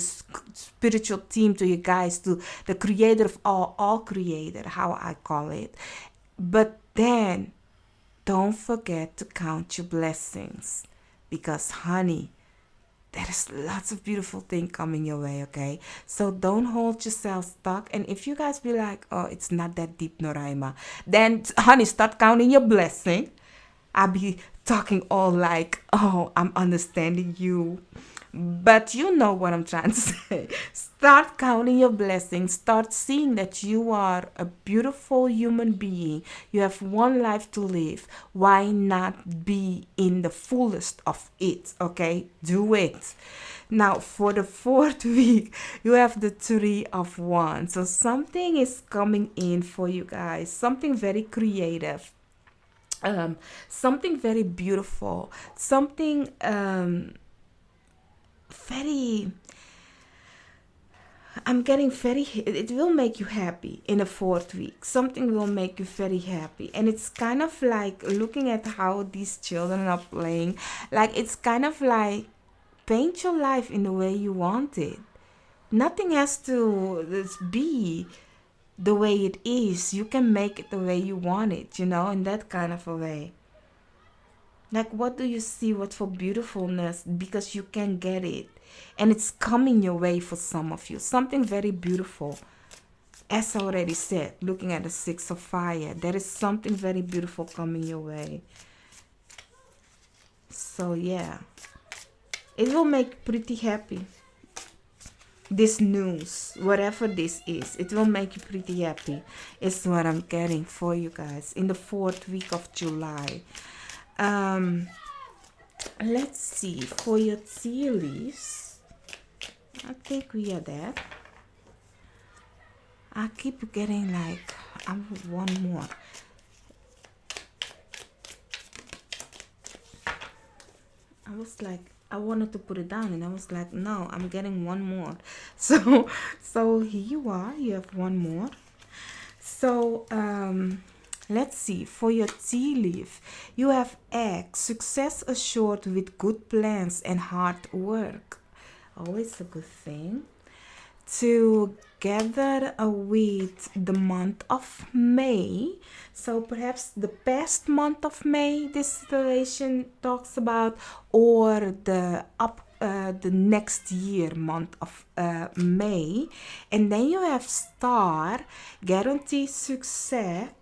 spiritual team, to you guys, to the creator of all creator, how I call it. But then, don't forget to count your blessings. Because, honey, there is lots of beautiful things coming your way, okay? So don't hold yourself stuck. And if you guys be like, oh, it's not that deep, Noraima, then, honey, start counting your blessing. I'll be talking all like, oh, I'm understanding you. But you know what I'm trying to say. Start counting your blessings. Start seeing that you are a beautiful human being. You have one life to live. Why not be in the fullest of it? Okay? Do it. Now, for the fourth week, you have the Three of Wands. So something is coming in for you guys. Something very creative. Something very beautiful. Something very, I'm getting very, it will make you happy in the fourth week. Something will make you very happy. And it's kind of like looking at how these children are playing. Like, it's kind of like paint your life in the way you want it. Nothing has to be the way it is. You can make it the way you want it, in that kind of a way. Like, what do you see? What for beautifulness? Because you can get it. And it's coming your way for some of you. Something very beautiful. As I already said, looking at the Six of Fire, there is something very beautiful coming your way. So, yeah. It will make you pretty happy. This news, whatever this is, it will make you pretty happy. Is what I'm getting for you guys in the fourth week of July. Let's see, for your tea leaves, I think we are there. I keep getting like, I want one more. I was like, I wanted to put it down, and I was like, no, I'm getting one more. So here you are, you have one more. So, let's see, for your tea leaf, you have egg, success assured with good plans and hard work. Always a good thing. together with the month of May. So perhaps the past month of May, this situation talks about, or the next year month of May. And then you have star, guarantee success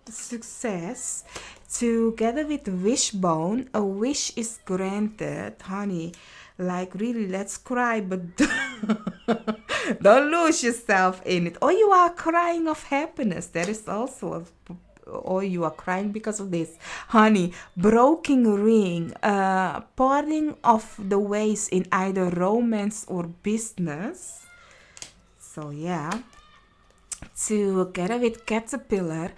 together with wishbone. A wish is granted, honey. Like really, let's cry, but don't lose yourself in it. Or you are crying of happiness. That is also or you are crying because of this, honey. Broken ring, parting of the ways in either romance or business. So yeah, together with caterpillar,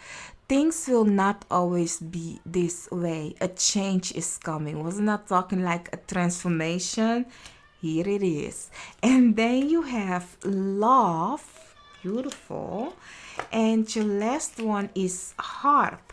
things will not always be this way. A change is coming. Was not talking like a transformation. Here it is. And then you have love. Beautiful. And your last one is harp.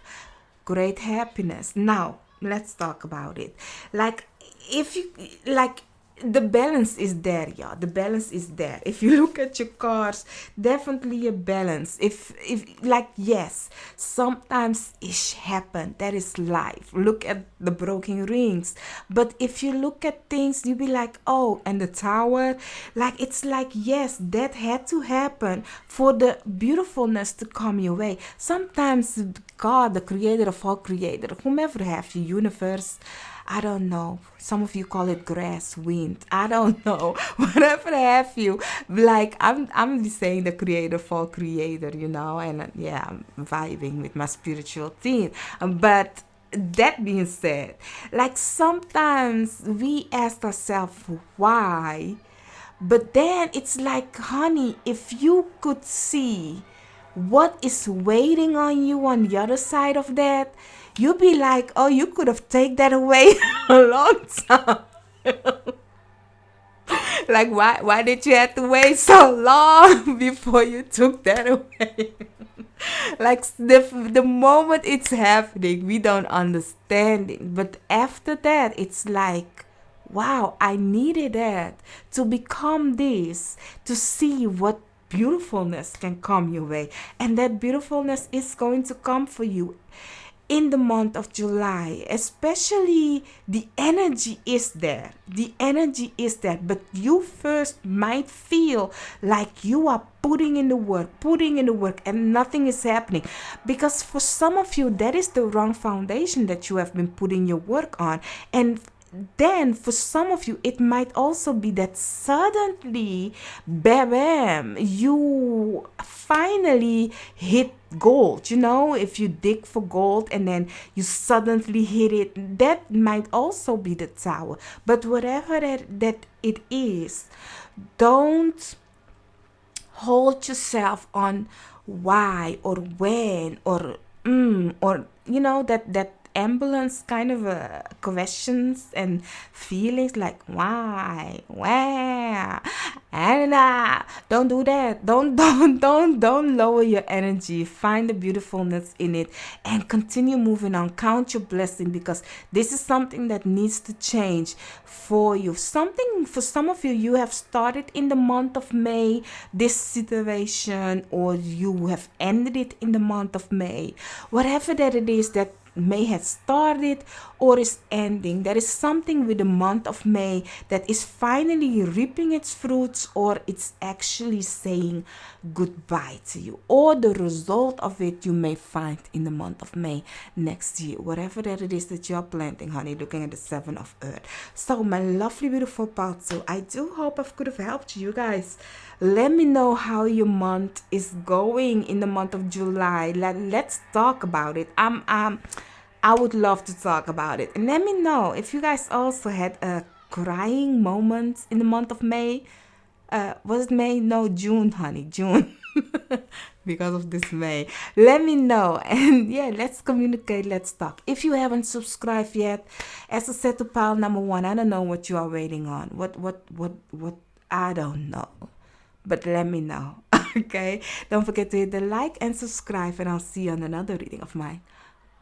Great happiness. Now, let's talk about it. Like, if you like, the balance is there, yeah. The balance is there. If you look at your cards, definitely a balance. If like, yes, sometimes ish happen. That is life. Look at the broken rings. But if you look at things, you be like, oh, and the tower, like it's like, yes, that had to happen for the beautifulness to come your way. Sometimes God, the creator of all creator, whomever have you, universe, I don't know. Some of you call it grass, wind. I don't know. Whatever have you. Like I'm just saying the creator for creator, and yeah, I'm vibing with my spiritual team. But that being said, like sometimes we ask ourselves why, but then it's like, honey, if you could see what is waiting on you on the other side of that, you'd be like, oh, you could have taken that away a long time. Like, why did you have to wait so long before you took that away? Like, the moment it's happening, we don't understand it. But after that, it's like, wow, I needed that to become this, to see what beautifulness can come your way. And that beautifulness is going to come for you in the month of July. Especially, the energy is there. The energy is there. But you first might feel like you are putting in the work, and nothing is happening. Because for some of you, that is the wrong foundation that you have been putting your work on. And then for some of you, it might also be that suddenly, bam, you finally hit gold. If you dig for gold and then you suddenly hit it, that might also be the tower. But whatever that it is, don't hold yourself on why or when or that ambulance kind of questions and feelings, like why, where, and don't do that. Don't lower your energy. Find the beautifulness in it and continue moving on. Count your blessing, because this is something that needs to change for you. Something for some of you, you have started in the month of May this situation, or you have ended it in the month of May. Whatever that it is that may have started or is ending, there is something with the month of May that is finally reaping its fruits, or it's actually saying goodbye to you, or the result of it you may find in the month of May next year. Whatever that it is that you're planting, honey, looking at the 7 of Earth. So my lovely beautiful part 2, I do hope I could have helped you guys. Let me know how your month is going in the month of July. Let's talk about it. I would love to talk about it. And let me know if you guys also had a crying moment in the month of May. Was it May? No, June, honey, June. Because of this May. Let me know. And yeah, let's communicate. Let's talk. If you haven't subscribed yet, as I said to pile number 1, I don't know what you are waiting on. What, I don't know. But let me know. Okay? Don't forget to hit the like and subscribe, and I'll see you on another reading of mine.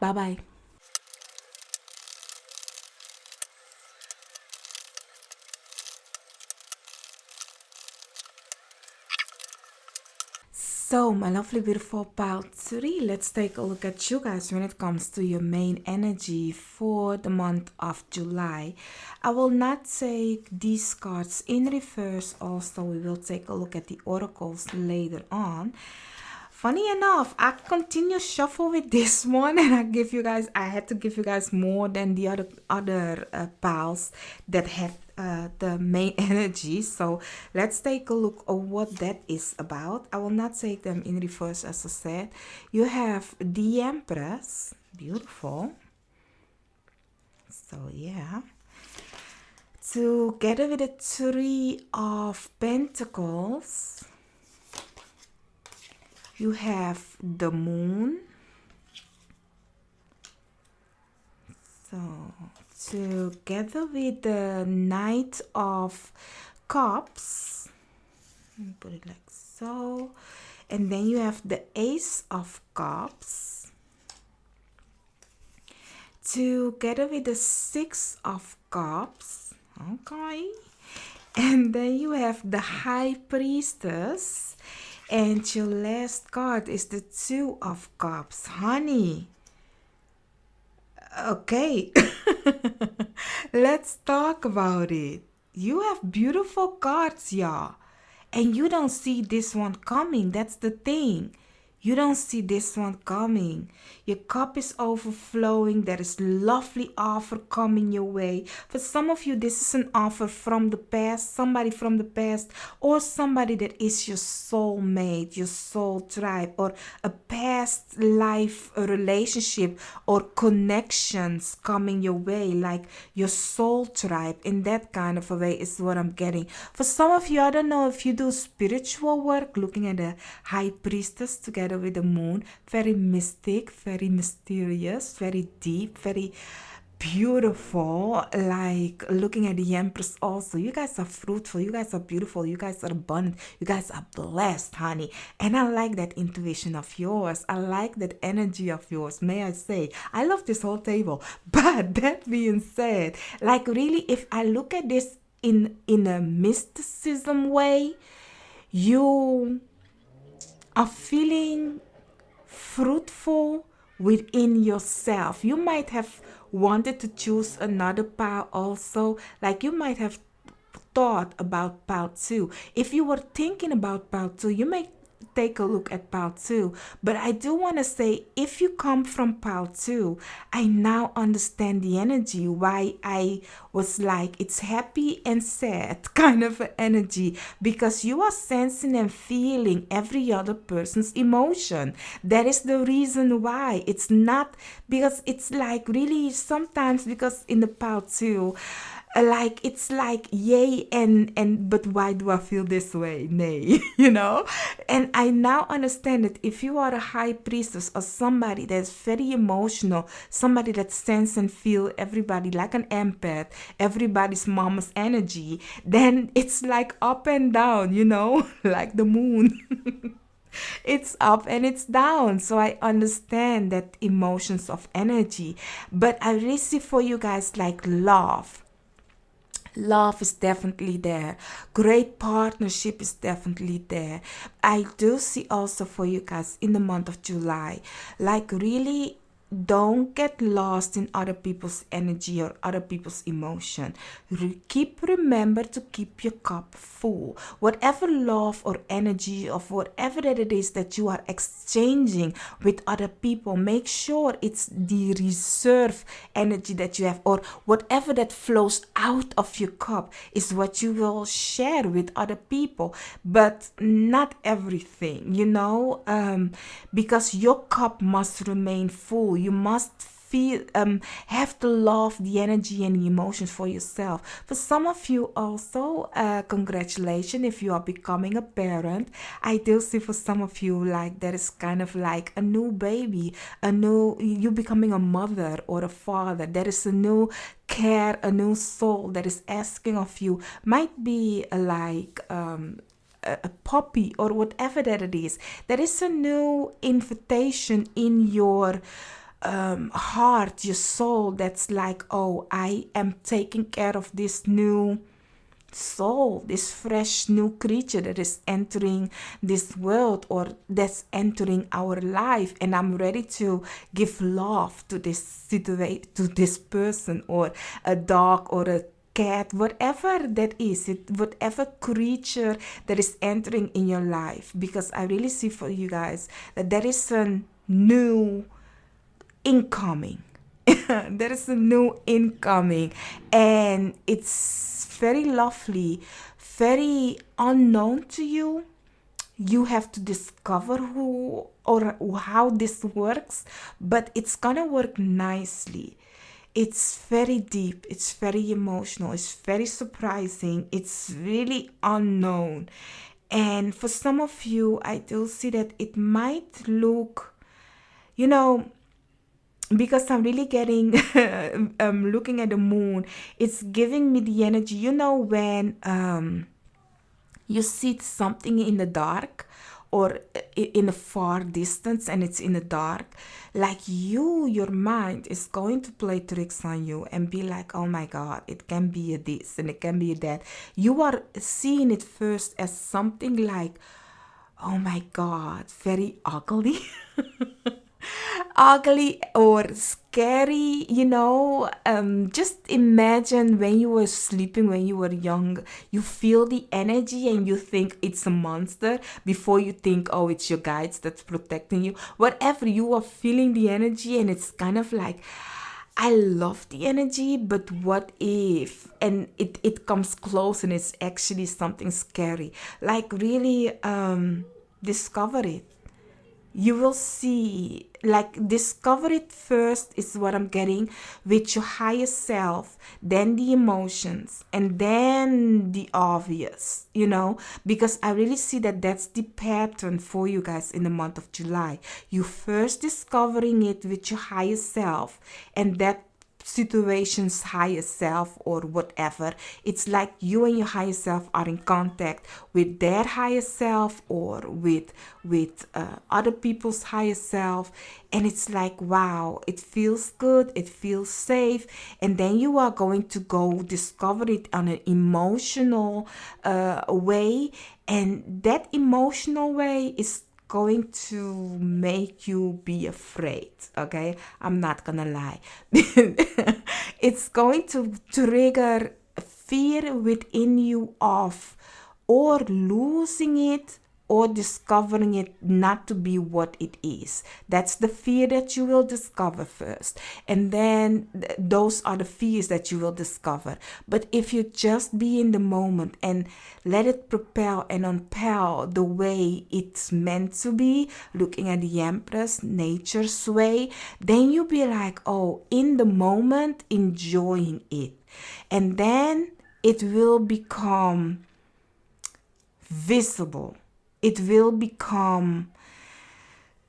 Bye-bye. So, my lovely, beautiful pal 3, let's take a look at you guys when it comes to your main energy for the month of July. I will not take these cards in reverse, also, we will take a look at the oracles later on. Funny enough, I continue shuffle with this one, and I had to give you guys more than the other pals that had the main energy. So let's take a look at what that is about. I will not take them in reverse, as I said. You have the Empress, beautiful. So yeah. Together with the Three of Pentacles, you have the Moon. So, together with the Knight of Cups, let me put it like so. And then you have the Ace of Cups. Together with the Six of Cups. Okay. And then you have the High Priestess. And your last card is the Two of Cups. Honey. Okay. Let's talk about it. You have beautiful cards, y'all. And you don't see this one coming. That's the thing. You don't see this one coming. Your cup is overflowing. There is lovely offer coming your way. For some of you, this is an offer from the past, somebody from the past, or somebody that is your soulmate, your soul tribe, or a past life relationship or connections coming your way, like your soul tribe. In that kind of a way is what I'm getting. For some of you, I don't know if you do spiritual work, looking at the High Priestess together with the Moon, very mystic, very mysterious, very deep, very beautiful, like looking at the Empress also. You guys are fruitful, you guys are beautiful, you guys are abundant, you guys are blessed, honey. And I like that intuition of yours. I like that energy of yours, may I say. I love this whole table. But that being said, like really, if I look at this in a mysticism way, you are feeling fruitful within yourself. You might have wanted to choose another pile also. Like you might have thought about pile 2. If you were thinking about pile 2, you may take a look at pile 2. But I do want to say, if you come from pile 2, I now understand the energy, why I was like, it's happy and sad kind of an energy, because you are sensing and feeling every other person's emotion. That is the reason why. It's not because it's like really sometimes, because in the pile 2, like it's like yay and but why do I feel this way? Nay, you know. And I now understand that if you are a High Priestess or somebody that's very emotional, somebody that sense and feel everybody like an empath, everybody's mama's energy, then it's like up and down, you know, like the moon. It's up and it's down. So I understand that emotions of energy. But I really see for you guys like love. Love is definitely there. Great partnership is definitely there. I do see also for you guys in the month of July, like really don't get lost in other people's energy or other people's emotion. Remember to keep your cup full. Whatever love or energy of whatever that it is that you are exchanging with other people, make sure it's the reserve energy that you have, or whatever that flows out of your cup is what you will share with other people, but not everything, you know, because your cup must remain full. You must feel have to love the energy and the emotions for yourself. For some of you also, congratulations if you are becoming a parent. I do see for some of you like that is kind of like a new baby, you becoming a mother or a father. There is a new care, a new soul that is asking of you. Might be like a puppy or whatever that it is. There is a new invitation in your heart, your soul, that's like, oh, I am taking care of this new soul, this fresh new creature that is entering this world or that's entering our life, and I'm ready to give love to this situation, to this person, or a dog or a cat, whatever that is, whatever creature that is entering in your life, because I really see for you guys that there is a new incoming. There is a new incoming, and it's very lovely, very unknown to you. You have to discover who or how this works, but it's gonna work nicely. It's very deep, it's very emotional, it's very surprising, it's really unknown. And for some of you, I do see that it might look, you know, because I'm really getting looking at the moon, it's giving me the energy. You know, when you see something in the dark or in a far distance and it's in the dark, like your mind is going to play tricks on you and be like, oh my god, it can be a this and it can be a that. You are seeing it first as something like, oh my god, very ugly. Ugly or scary, just imagine when you were sleeping, when you were young, you feel the energy and you think it's a monster before you think, oh, it's your guides that's protecting you. Whatever, you are feeling the energy and it's kind of like, I love the energy, but what if? And it comes close and it's actually something scary. Like, really discover it. You will see, like, discover it first is what I'm getting, with your higher self, then the emotions, and then the obvious, because I really see that that's the pattern for you guys in the month of July. You first discovering it with your higher self, and that situation's higher self or whatever. It's like you and your higher self are in contact with their higher self or with other people's higher self, and it's like, wow, it feels good, it feels safe. And then you are going to go discover it on an emotional way, and that emotional way is going to make you be afraid. Okay, I'm not gonna lie. It's going to trigger fear within you of or losing it or discovering it not to be what it is. That's the fear that you will discover first. And then those are the fears that you will discover. But if you just be in the moment and let it propel and unpel the way it's meant to be, looking at the Empress, nature's way, then you'll be like, oh, in the moment, enjoying it. And then it will become visible. It will become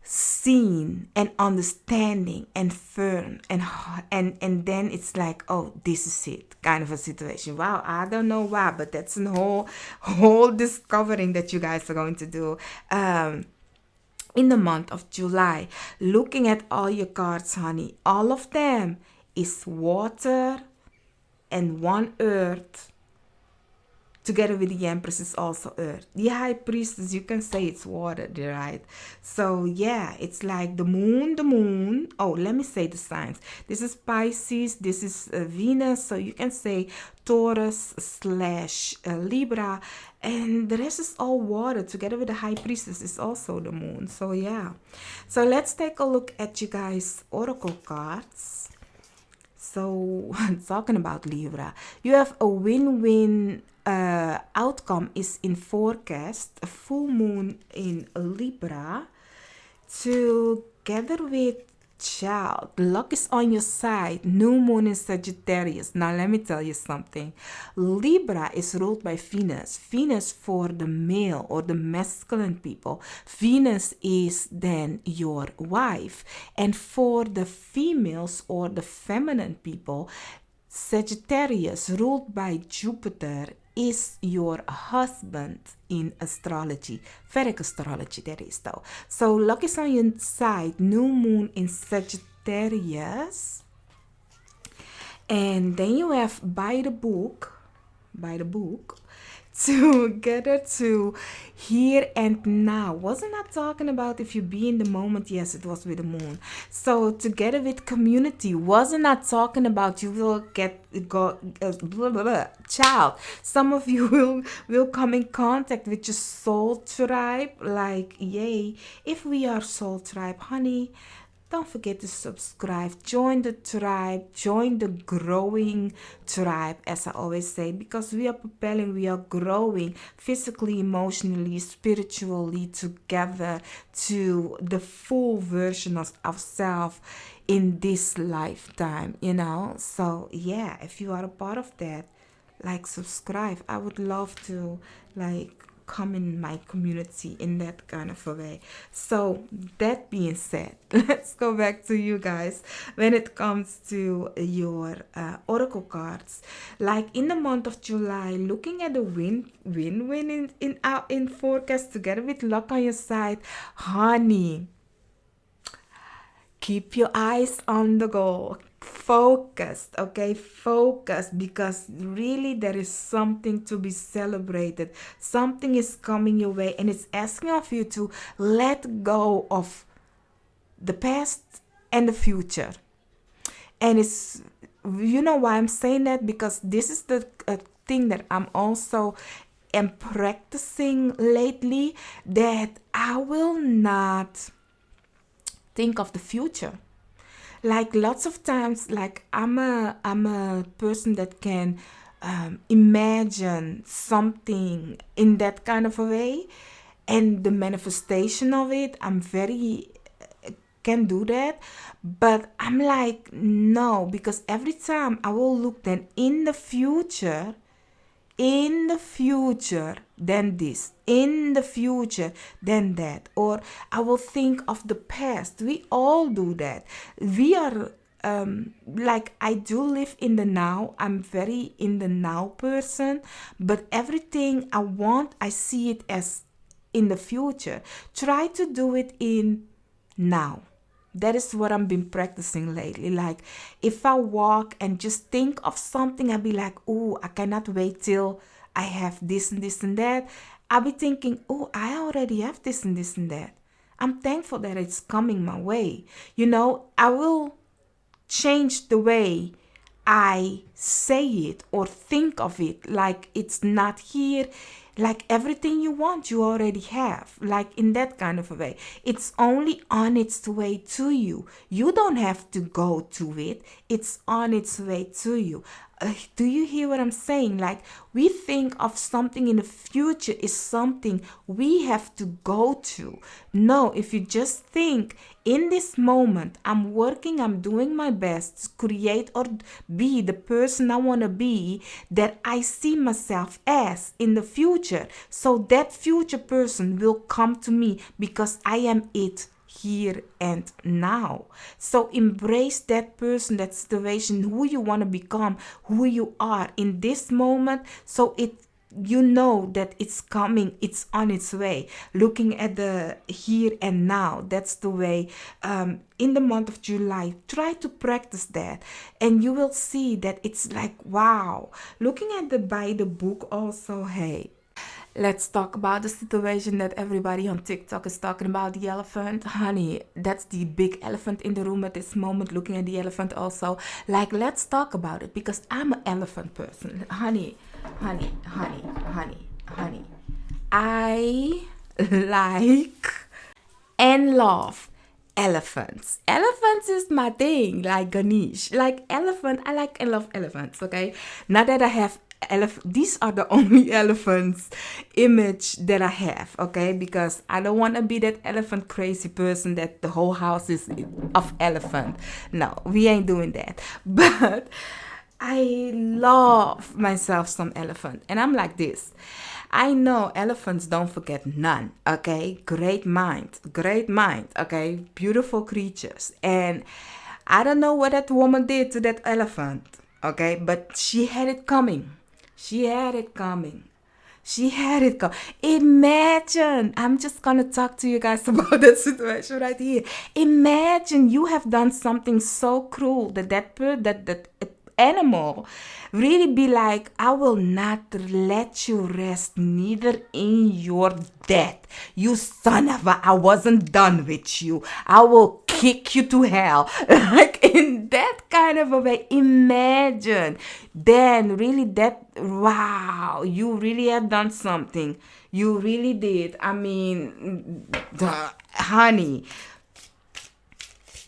seen and understanding and firm, and then it's like, oh, this is it, kind of a situation. Wow, I don't know why, but that's a whole discovering that you guys are going to do in the month of July. Looking at all your cards, honey, all of them is water and one earth. Together with the Empress is also earth. The High Priestess, you can say it's water, right? So yeah, it's like the moon. Oh, let me say the signs. This is Pisces, this is Venus, so you can say Taurus / Libra, and the rest is all water. Together with the High Priestess is also the moon. So yeah. So let's take a look at you guys' oracle cards. So talking about Libra, you have a win-win outcome is in forecast, a full moon in Libra, together with child. Luck is on your side. New moon in Sagittarius. Now let me tell you something. Libra is ruled by Venus. Venus for the male or the masculine people. Venus is then your wife. And for the females or the feminine people, Sagittarius, ruled by Jupiter, is your husband in astrology, Vedic astrology, that is though. So luck is on your side, new moon in Sagittarius. And then you have by the book, by the book, together to here and now. Wasn't I talking about if you be in the moment? Yes, it was with the moon. So together with community, wasn't I talking about you will get go blah, blah, blah, child? Some of you will come in contact with your soul tribe. Like yay! If we are soul tribe, honey, don't forget to subscribe. Join the tribe. Join the growing tribe, as I always say, because we are propelling, we are growing physically, emotionally, spiritually together to the full version of ourselves in this lifetime. So, yeah, if you are a part of that, like subscribe. I would love to like come in my community in that kind of a way. So that being said, let's go back to you guys when it comes to your oracle cards. Like in the month of July, looking at the win in forecast together with luck on your side, honey, keep your eyes on the goal. Focused, okay? Focused, because really there is something to be celebrated. Something is coming your way, and it's asking of you to let go of the past and the future. And it's, you know why I'm saying that? Because this is the thing that I'm also am practicing lately, that I will not think of the future. Like lots of times, like I'm a person that can imagine something in that kind of a way, and the manifestation of it, I'm very can do that. But I'm like, no, because every time I will look then in the future then this, in the future then that, or I will think of the past. We all do that. We are like, I do live in the now. I'm very in the now person, but everything I want, I see it as in the future. Try to do it in now. That is what I've been practicing lately. Like, if I walk and just think of something, I'll be like, oh, I cannot wait till I have this and this and that. I'll be thinking, oh, I already have this and this and that. I'm thankful that it's coming my way. I will change the way I say it or think of it, like it's not here. Like everything you want, you already have. Like in that kind of a way. It's only on its way to you. You don't have to go to it. It's on its way to you. Do you hear what I'm saying? Like, we think of something in the future is something we have to go to. No, if you just think in this moment, I'm working, I'm doing my best to create or be the person I want to be, that I see myself as in the future. So that future person will come to me because I am it here and now. So embrace that person, that situation, who you want to become, who you are in this moment. So you know that it's coming, it's on its way. Looking at the here and now, that's the way. In the month of July, try to practice that, and you will see that it's like, wow. Looking at by the book also, hey, let's talk about the situation that everybody on TikTok is talking about, the elephant. Honey, that's the big elephant in the room at this moment, looking at the elephant also. Like, let's talk about it, because I'm an elephant person. Honey. I like and love elephants. Elephants is my thing, like Ganesh. Like elephant, I like and love elephants, okay? Not that I have these are the only elephants image that I have, okay? Because I don't want to be that elephant crazy person that the whole house is of elephant. No, we ain't doing that. But I love myself some elephant, and I'm like this. I know elephants don't forget none, okay? Great mind, okay? Beautiful creatures. And I don't know what that woman did to that elephant, okay? But she had it coming. Imagine, I'm just gonna talk to you guys about that situation right here. Imagine you have done something so cruel that animal really be like, I will not let you rest neither in your death. You son of a, I wasn't done with you. I will kick you to hell. Like in that kind of a way. Imagine. Then really that, wow, you really have done something. You really did. I mean, honey,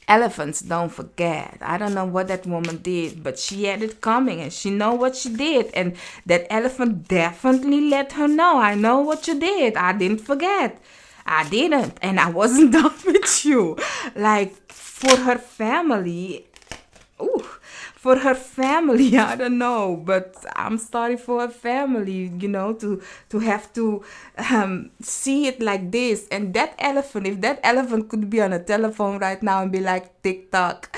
elephants don't forget. I don't know what that woman did, but she had it coming and she know what she did. And that elephant definitely let her know, I know what you did. I didn't forget. I didn't. And I wasn't done with you. Like for her family, ooh, for her family, I don't know, but I'm sorry for her family, to have to see it like this. And that elephant, if that elephant could be on a telephone right now and be like, TikTok,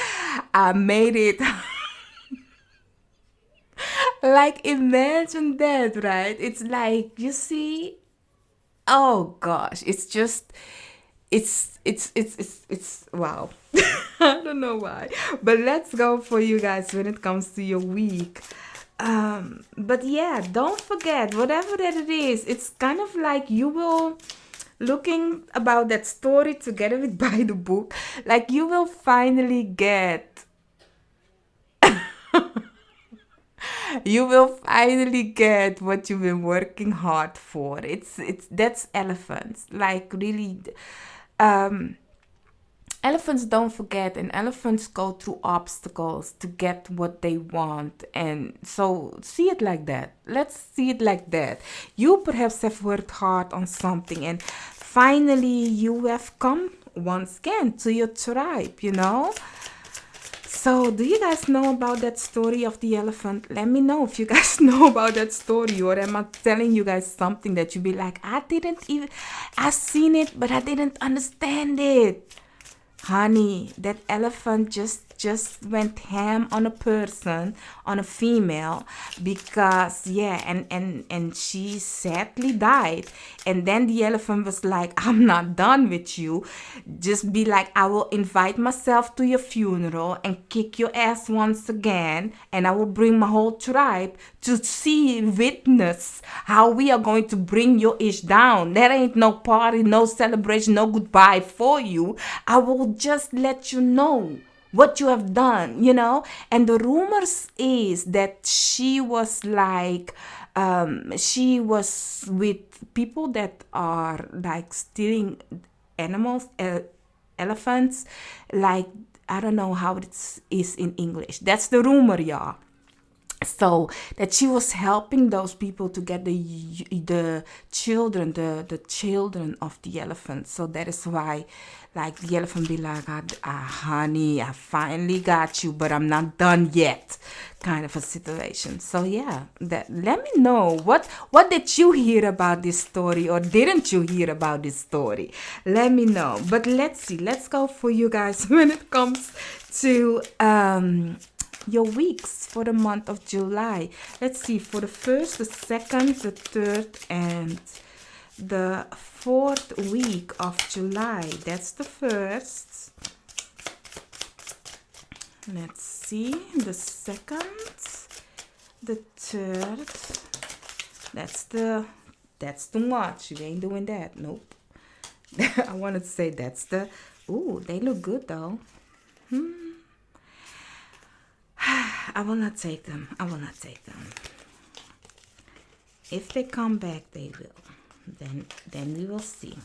I made it. Like, imagine that, right? It's like, you see, oh gosh, it's just, it's wow. I don't know why, but let's go for you guys when it comes to your week. But yeah, don't forget, whatever that it is, it's kind of like you will, looking about that story together with By the Book, like you will finally get, you will finally get what you've been working hard for. It's That's elephants, like really. um Elephants don't forget, and elephants go through obstacles to get what they want. And so, see it like that. Let's see it like that. You perhaps have worked hard on something, and finally, you have come once again to your tribe. So, do you guys know about that story of the elephant? Let me know if you guys know about that story, or am I telling you guys something that you be like, I seen it, but I didn't understand it. Honey, that elephant just went ham on a person, on a female, because yeah, and she sadly died. And then the elephant was like, I'm not done with you. Just be like, I will invite myself to your funeral and kick your ass once again, and I will bring my whole tribe to see, witness how we are going to bring your ish down. There ain't no party, no celebration, no goodbye for you. I will just let you know what you have done. And the rumors is that she was like, she was with people that are like stealing animals, elephants, like, I don't know how it is in English. That's the rumor, y'all. So that she was helping those people to get the children, the children of the elephant. So that is why, like, the elephant be like, honey, I finally got you, but I'm not done yet, kind of a situation. So yeah, that, let me know what did you hear about this story, or didn't you hear about this story? Let me know. But let's see, let's go for you guys when it comes to your weeks for the month of July. Let's see, for the first, the second, the third, and the fourth week of July. That's the first. Let's see, the second, the third. That's too much. You ain't doing that. Nope. I wanted to say that's the. Ooh, they look good though. I will not take them. I will not take them. If they come back, they will. Then we will see.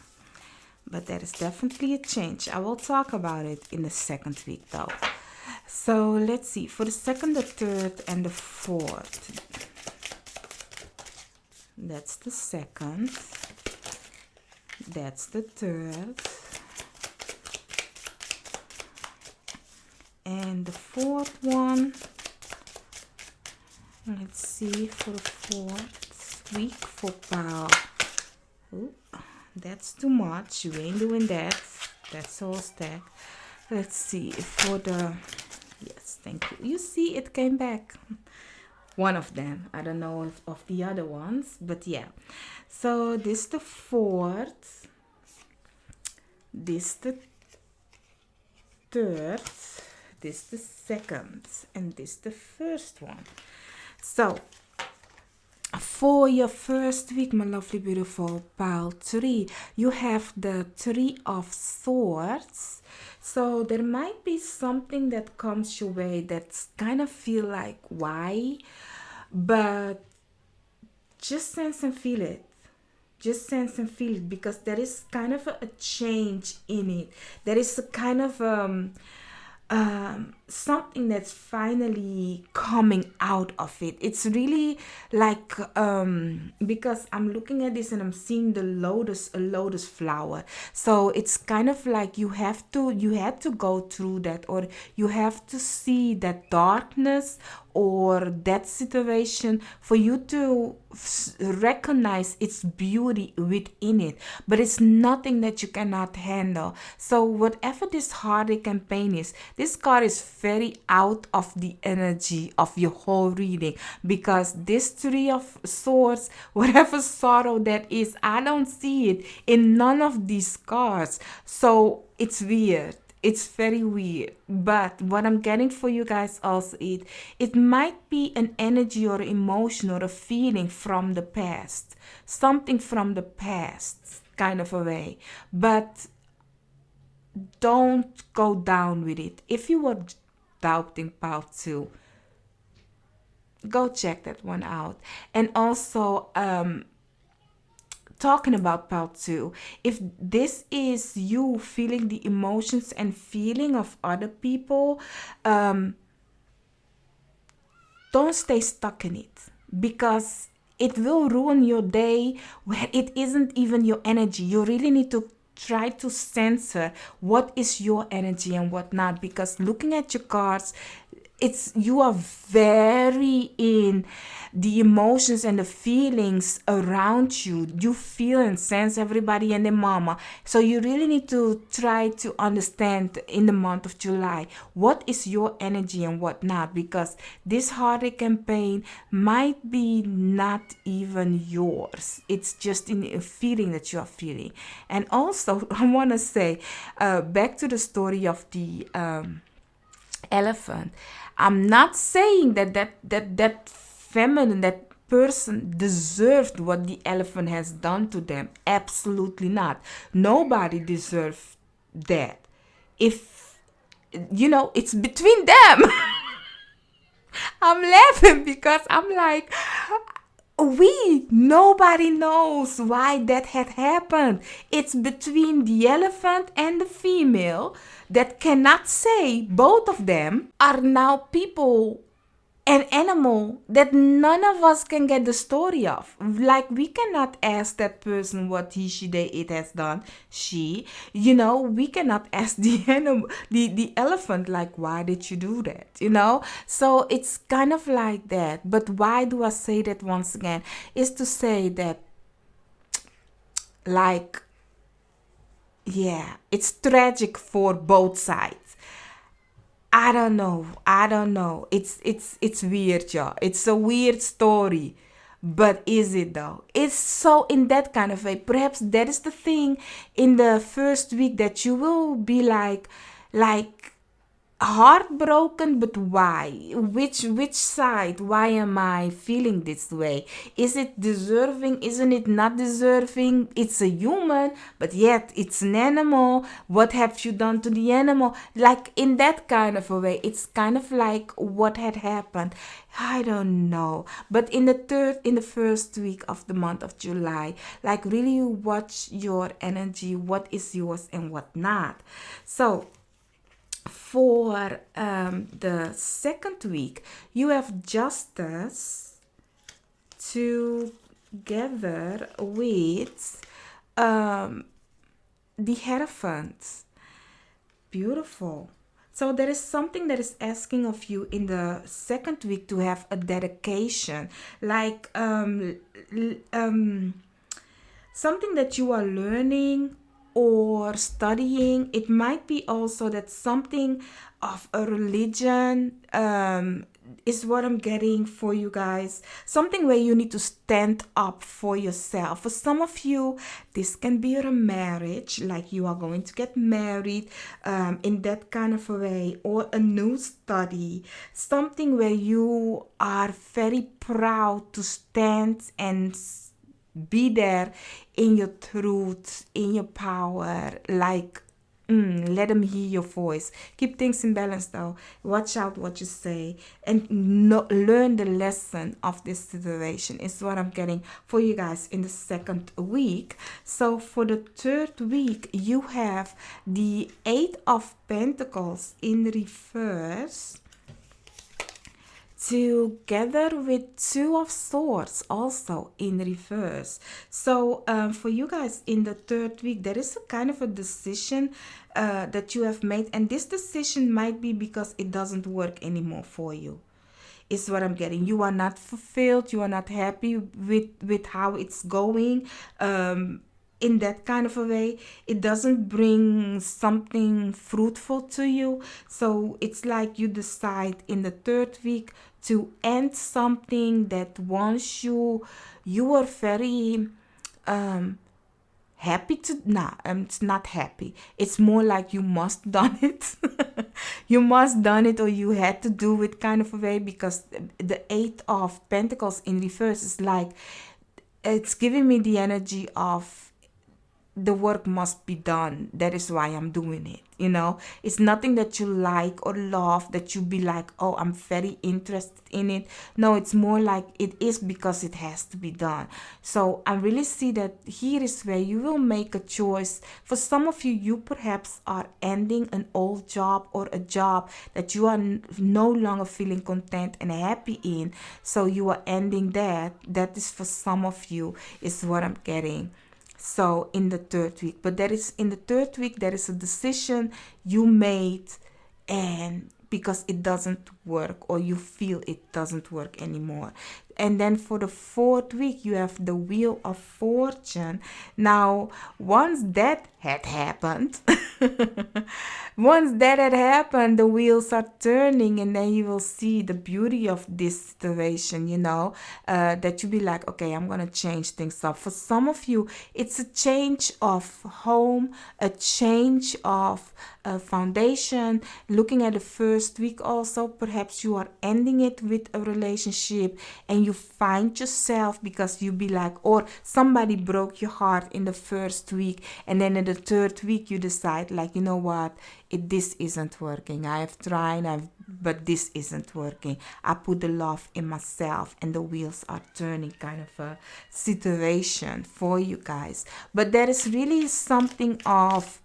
But that is definitely a change. I will talk about it in the second week though. So let's see. For the second, the third, and the fourth. That's the second. That's the third. And the fourth one, let's see, for the fourth week for Pal. Ooh, that's too much. You ain't doing that. That's all stack. Let's see, for the, yes, thank you. You see, it came back. One of them. I don't know of the other ones, but yeah. So this the fourth. This the third. this the second, and this the first one. So for your first week, my lovely, beautiful pile 3, you have the 3 of Swords. So there might be something that comes your way that's kind of feel like why, but just sense and feel it. Just sense and feel it, because there is kind of a change in it. There is a kind of something that's finally coming out of it. It's really like because I'm looking at this and I'm seeing a lotus flower. So it's kind of like you had to go through that, or you have to see that darkness or that situation for you to recognize its beauty within it. But it's nothing that you cannot handle. So whatever this heartache and pain is, this card is very out of the energy of your whole reading, because this 3 of Swords, whatever sorrow that is, I don't see it in none of these cards. So it's weird. It's very weird. But what I'm getting for you guys also, it might be an energy or emotion or a feeling from the past. Something from the past kind of a way. But don't go down with it. If you were doubting part 2, go check that one out. And also, talking about part 2, if this is you feeling the emotions and feeling of other people, don't stay stuck in it, because it will ruin your day where it isn't even your energy. You really need to try to censor what is your energy and what not, because looking at your cards, you are very in the emotions and the feelings around you. You feel and sense everybody and their mama. So you really need to try to understand in the month of July what is your energy and what not, because this heartache and pain might be not even yours. It's just in a feeling that you are feeling. And also I want to say, back to the story of the elephant. I'm not saying that feminine, that person deserved what the elephant has done to them. Absolutely not. Nobody deserved that. If it's between them. I'm laughing because I'm like, nobody knows why that had happened. It's between the elephant and the female that cannot say both of them are now people, an animal that none of us can get the story of. Like, we cannot ask that person what he, she, they, it has done. We cannot ask the animal, the elephant, like, why did you do that? So it's kind of like that. But why do I say that once again? Is to say that, like, yeah, it's tragic for both sides. I don't know. It's weird, y'all. It's a weird story. But is it though? It's so in that kind of way. Perhaps that is the thing in the first week, that you will be like heartbroken. But why? Which side? Why am I feeling this way? Is it deserving? Isn't it not deserving? It's a human, but yet it's an animal. What have you done to the animal? Like, in that kind of a way, it's kind of like what had happened. I don't know. But in the first week of the month of July, like, really watch your energy, what is yours and what not. So for the second week, you have Justice together with the Hierophant. Beautiful. So there is something that is asking of you in the second week to have a dedication, like something that you are learning or studying. It might be also that something of a religion is what I'm getting for you guys. Something where you need to stand up for yourself. For some of you, this can be a marriage, like you are going to get married in that kind of a way, or a new study. Something where you are very proud to stand and be there in your truth, in your power, like let them hear your voice. Keep things in balance though. Watch out what you say and learn the lesson of this situation is what I'm getting for you guys in the second week. So for the third week, you have the Eight of Pentacles in reverse, together with Two of Swords also in reverse. So for you guys in the third week, there is a kind of a decision that you have made, and this decision might be because it doesn't work anymore for you, is what I'm getting. You are not fulfilled, you are not happy with how it's going. In that kind of a way, it doesn't bring something fruitful to you. So it's like you decide in the third week to end something that once you were very happy to. Nah, it's not happy, it's more like you must done it. You must done it, or you had to do it kind of a way, because the Eight of Pentacles in reverse is like, it's giving me the energy of the work must be done. That is why I'm doing it. It's nothing that you like or love that you be like, oh, I'm very interested in it. No, it's more like it is because it has to be done. So I really see that here is where you will make a choice. For some of you, you perhaps are ending an old job or a job that you are no longer feeling content and happy in. So you are ending that. That is for some of you, is what I'm getting. So in the third week, but there is in the third week, there is a decision you made, and because it doesn't work, or you feel it doesn't work anymore. And then for the fourth week, you have the Wheel of Fortune. Now, once that had happened, the wheels are turning, and then you will see the beauty of this situation, that you be like, okay, I'm going to change things up. For some of you, it's a change of home, a change of foundation. Looking at the first week also, perhaps you are ending it with a relationship, and you find yourself because you be like, or somebody broke your heart in the first week, and then in the third week you decide, like, you know what, this isn't working. I have tried, but this isn't working. I put the love in myself, and the wheels are turning, kind of a situation for you guys. But there is really something of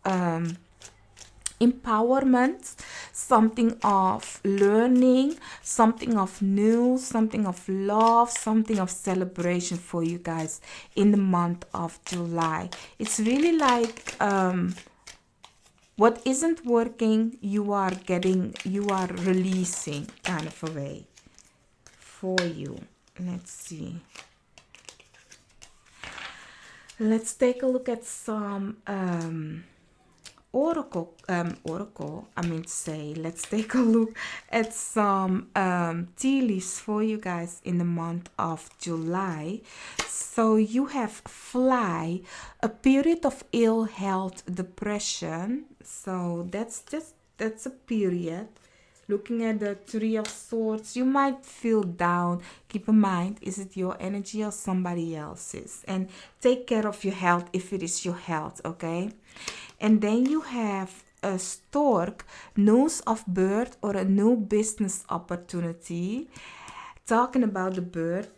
empowerment, something of learning, something of new, something of love, something of celebration for you guys in the month of July. It's really like what isn't working, you are releasing, kind of a way for you. Let's see. Let's take a look at some let's take a look at some tea leaves for you guys in the month of July. So you have Fly, a period of ill health, depression. So that's a period. Looking at the Three of Swords, you might feel down. Keep in mind, is it your energy or somebody else's? And take care of your health if it is your health, okay? And then you have a Stork, news of birth or a new business opportunity. Talking about the birth,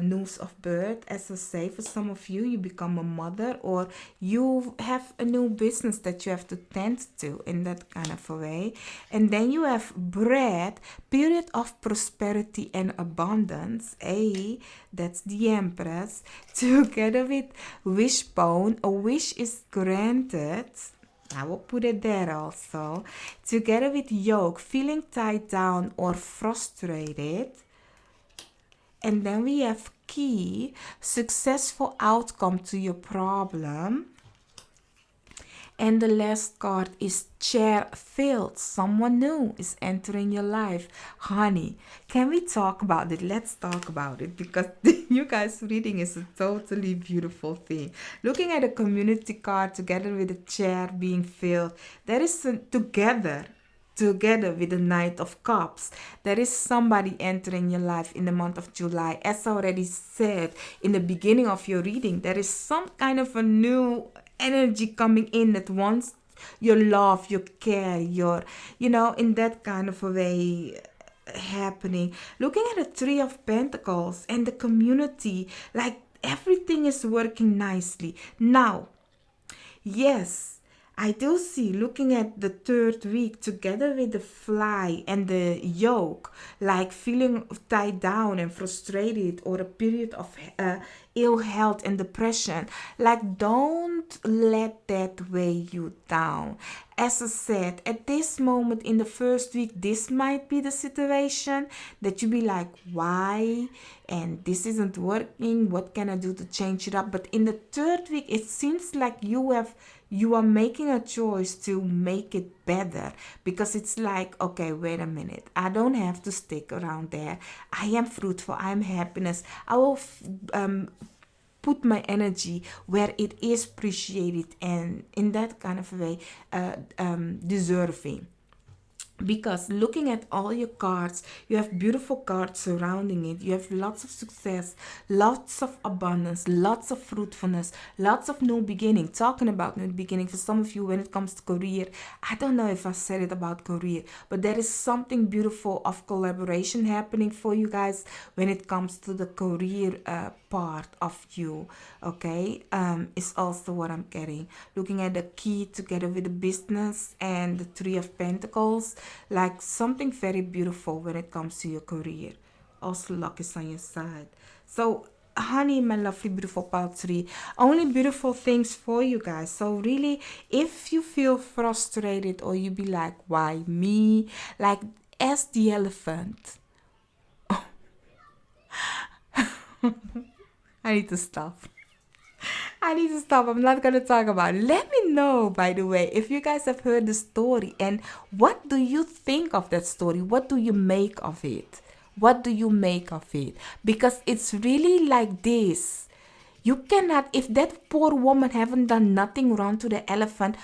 news of birth, as I say, for some of you, you become a mother, or you have a new business that you have to tend to in that kind of a way. And then you have bread, period of prosperity and abundance. Hey, that's the Empress. Together with wishbone, a wish is granted. I will put it there also. Together with yoke, feeling tied down or frustrated. And then we have key, successful outcome to your problem. And the last card is chair filled. Someone new is entering your life. Honey, can we talk about it? Let's talk about it because you guys reading is a totally beautiful thing. Looking at a community card together with a chair being filled, there is a together with the Knight of Cups. There is somebody entering your life in the month of July. As I already said in the beginning of your reading, there is some kind of a new energy coming in that wants your love, your care, your, in that kind of a way happening. Looking at the Three of Pentacles and the community, like everything is working nicely. Now, yes, I do see looking at the third week together with the fly and the yoke, like feeling tied down and frustrated, or a period of ill health and depression. Like, don't let that weigh you down. As I said, at this moment in the first week, this might be the situation that you be like, why? And this isn't working. What can I do to change it up? But in the third week, it seems like you are making a choice to make it better, because it's like, okay, wait a minute, I don't have to stick around there. I am fruitful, I am happiness. I will put my energy where it is appreciated and in that kind of way deserving. Because looking at all your cards, you have beautiful cards surrounding it. You have lots of success, lots of abundance, lots of fruitfulness, lots of new beginning. Talking about new beginning for some of you when it comes to career, I don't know if I said it about career, but there is something beautiful of collaboration happening for you guys when it comes to the career part of you. Okay, is also what I'm getting. Looking at the key together with the business and the Three of Pentacles, like something very beautiful when it comes to your career. Also, luck is on your side. So, honey, my lovely, beautiful pile tree, only beautiful things for you guys. So, really, if you feel frustrated or you be like, why me? Like, ask the elephant. I need to stop. I need to stop. I'm not going to talk about it. Let me know, by the way, if you guys have heard the story and what do you think of that story? What do you make of it? What do you make of it? Because it's really like this. You cannot, if that poor woman haven't done nothing wrong to the elephant,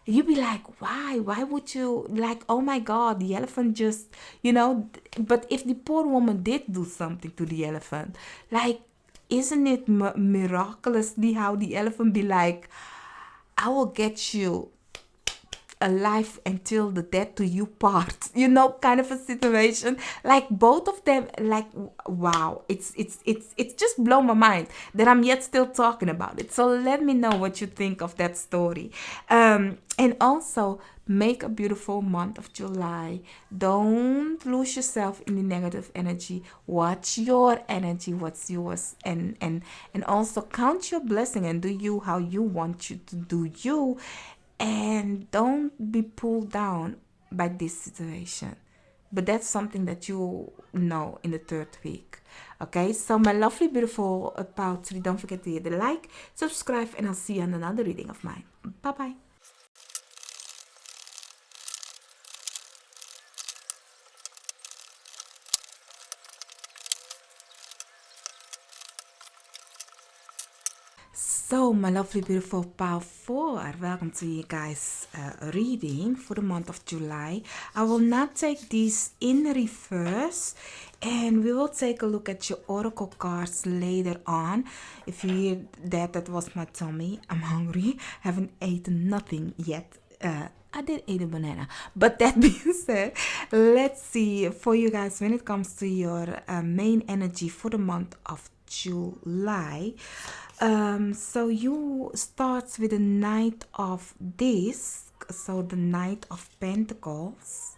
you be like, why? Why would you, like, oh my God, the elephant just, but if the poor woman did do something to the elephant, like, isn't it miraculously how the elephant be like, I will get you alive until the death to you part, kind of a situation. Like both of them, like, wow, it's just blown my mind that I'm yet still talking about it. So let me know what you think of that story. And also, make a beautiful month of July. Don't lose yourself in the negative energy. Watch your energy, what's yours, and also count your blessing and do you how you want you to do you. And don't be pulled down by this situation. But that's something that you know in the third week. Okay, so my lovely, beautiful pouch, don't forget to hit the like, subscribe, and I'll see you on another reading of mine. Bye bye. So, my lovely, beautiful pile 4, welcome to you guys' reading for the month of July. I will not take these in reverse, and we will take a look at your oracle cards later on. If you hear that, that was my tummy. I'm hungry. Haven't eaten nothing yet. I did eat a banana. But that being said, let's see for you guys when it comes to your main energy for the month of July. So you starts with the Knight of Disc, so the Knight of Pentacles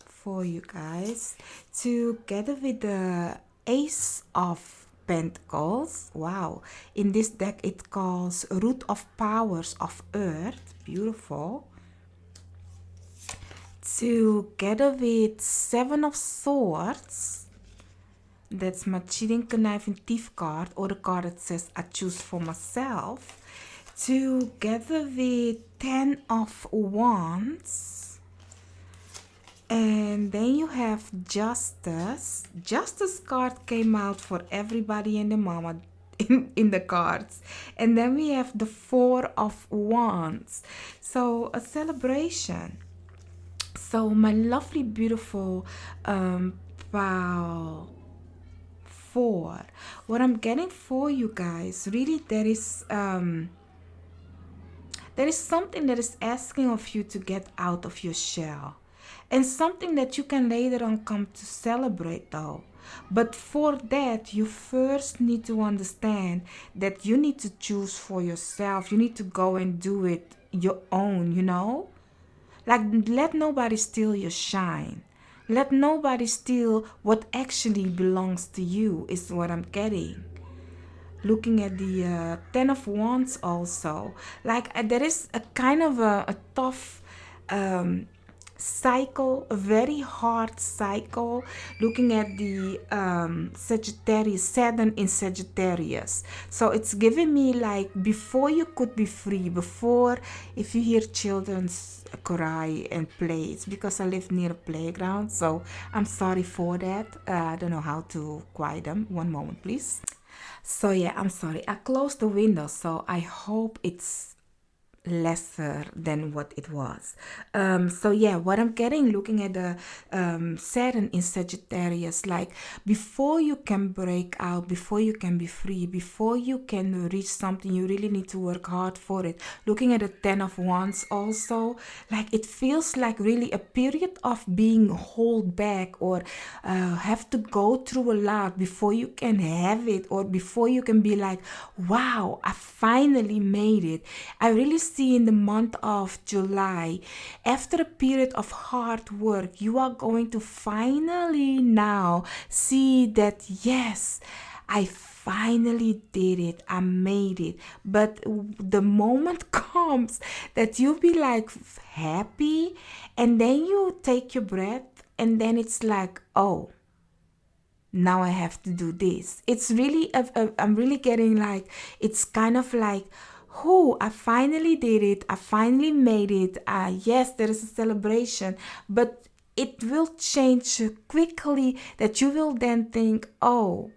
for you guys, together with the Ace of Pentacles. Wow, in this deck it calls Root of Powers of Earth, beautiful, together with Seven of Swords. That's my cheating, connive, and thief card, or the card that says I choose for myself. together with 10 of wands, and then you have justice. Justice card came out for everybody and the mama in the cards. And then we have the 4 of wands, so a celebration. So my lovely beautiful wow, 4, what I'm getting for you guys, really there is something that is asking of you to get out of your shell, and something that you can later on come to celebrate though. But for that, you first need to understand that you need to choose for yourself. You need to go and do it your own, you know? Like, let nobody steal your shine. Let nobody steal what actually belongs to you, is what I'm getting. Looking at the 10 of wands also, like there is a kind of a tough um, cycle, a very hard cycle. Looking at the Sagittarius, Saturn in Sagittarius, so it's giving me like before you could be free, before, if you hear children's cry and play, it's because I live near a playground, so I'm sorry for that. I don't know how to quiet them. One moment please. So yeah, I'm sorry. I closed the window, so I hope it's lesser than what it was. So yeah, what I'm getting, looking at the Saturn in Sagittarius, like before you can break out, before you can be free, before you can reach something, you really need to work hard for it. Looking at the 10 of wands also, like it feels like really a period of being hold back, or have to go through a lot before you can have it, or before you can be like, wow, I finally made it. I really see in the month of July, after a period of hard work, you are going to finally now see that, yes, I finally did it. I made it. But the moment comes that you be like happy, and then you take your breath, and then it's like, oh, now I have to do this. It's really, I'm really getting like, it's kind of like, oh, I finally did it. I finally made it. Yes, there is a celebration, but it will change quickly that you will then think, oh,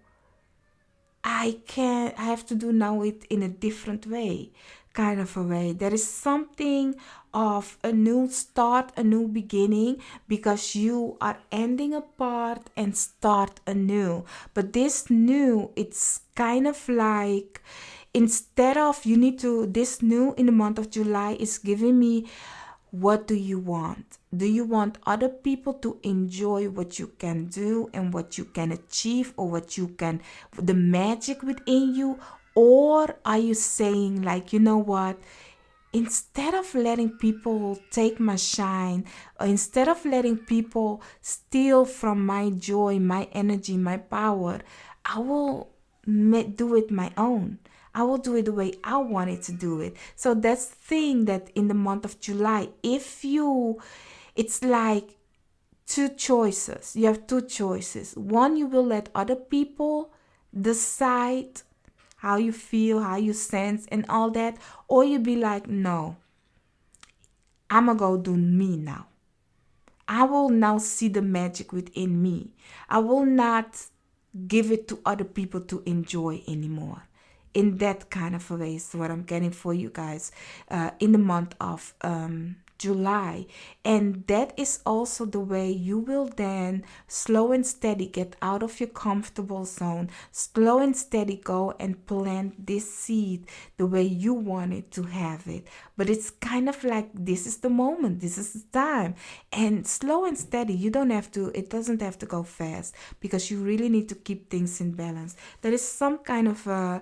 I have to do now it in a different way, kind of a way. There is something of a new start, a new beginning, because you are ending a part and start anew. But this new, it's kind of like, instead of you need to, this new in the month of July is giving me, what do you want? Do you want other people to enjoy what you can do and what you can achieve, or what you can, the magic within you? Or are you saying, like, you know what? Instead of letting people take my shine, or instead of letting people steal from my joy, my energy, my power, I will do it my own. I will do it the way I wanted to do it. So that's the thing, that in the month of July, if you, it's like two choices. You have two choices. One, you will let other people decide how you feel, how you sense, and all that. Or you be like, no, I'm going to go do me now. I will now see the magic within me. I will not give it to other people to enjoy anymore. In that kind of a way is what I'm getting for you guys in the month of July. And that is also the way you will then slow and steady get out of your comfortable zone, slow and steady go and plant this seed the way you want it to have it. But it's kind of like, this is the moment, this is the time. And slow and steady, you don't have to, it doesn't have to go fast, because you really need to keep things in balance. There is some kind of a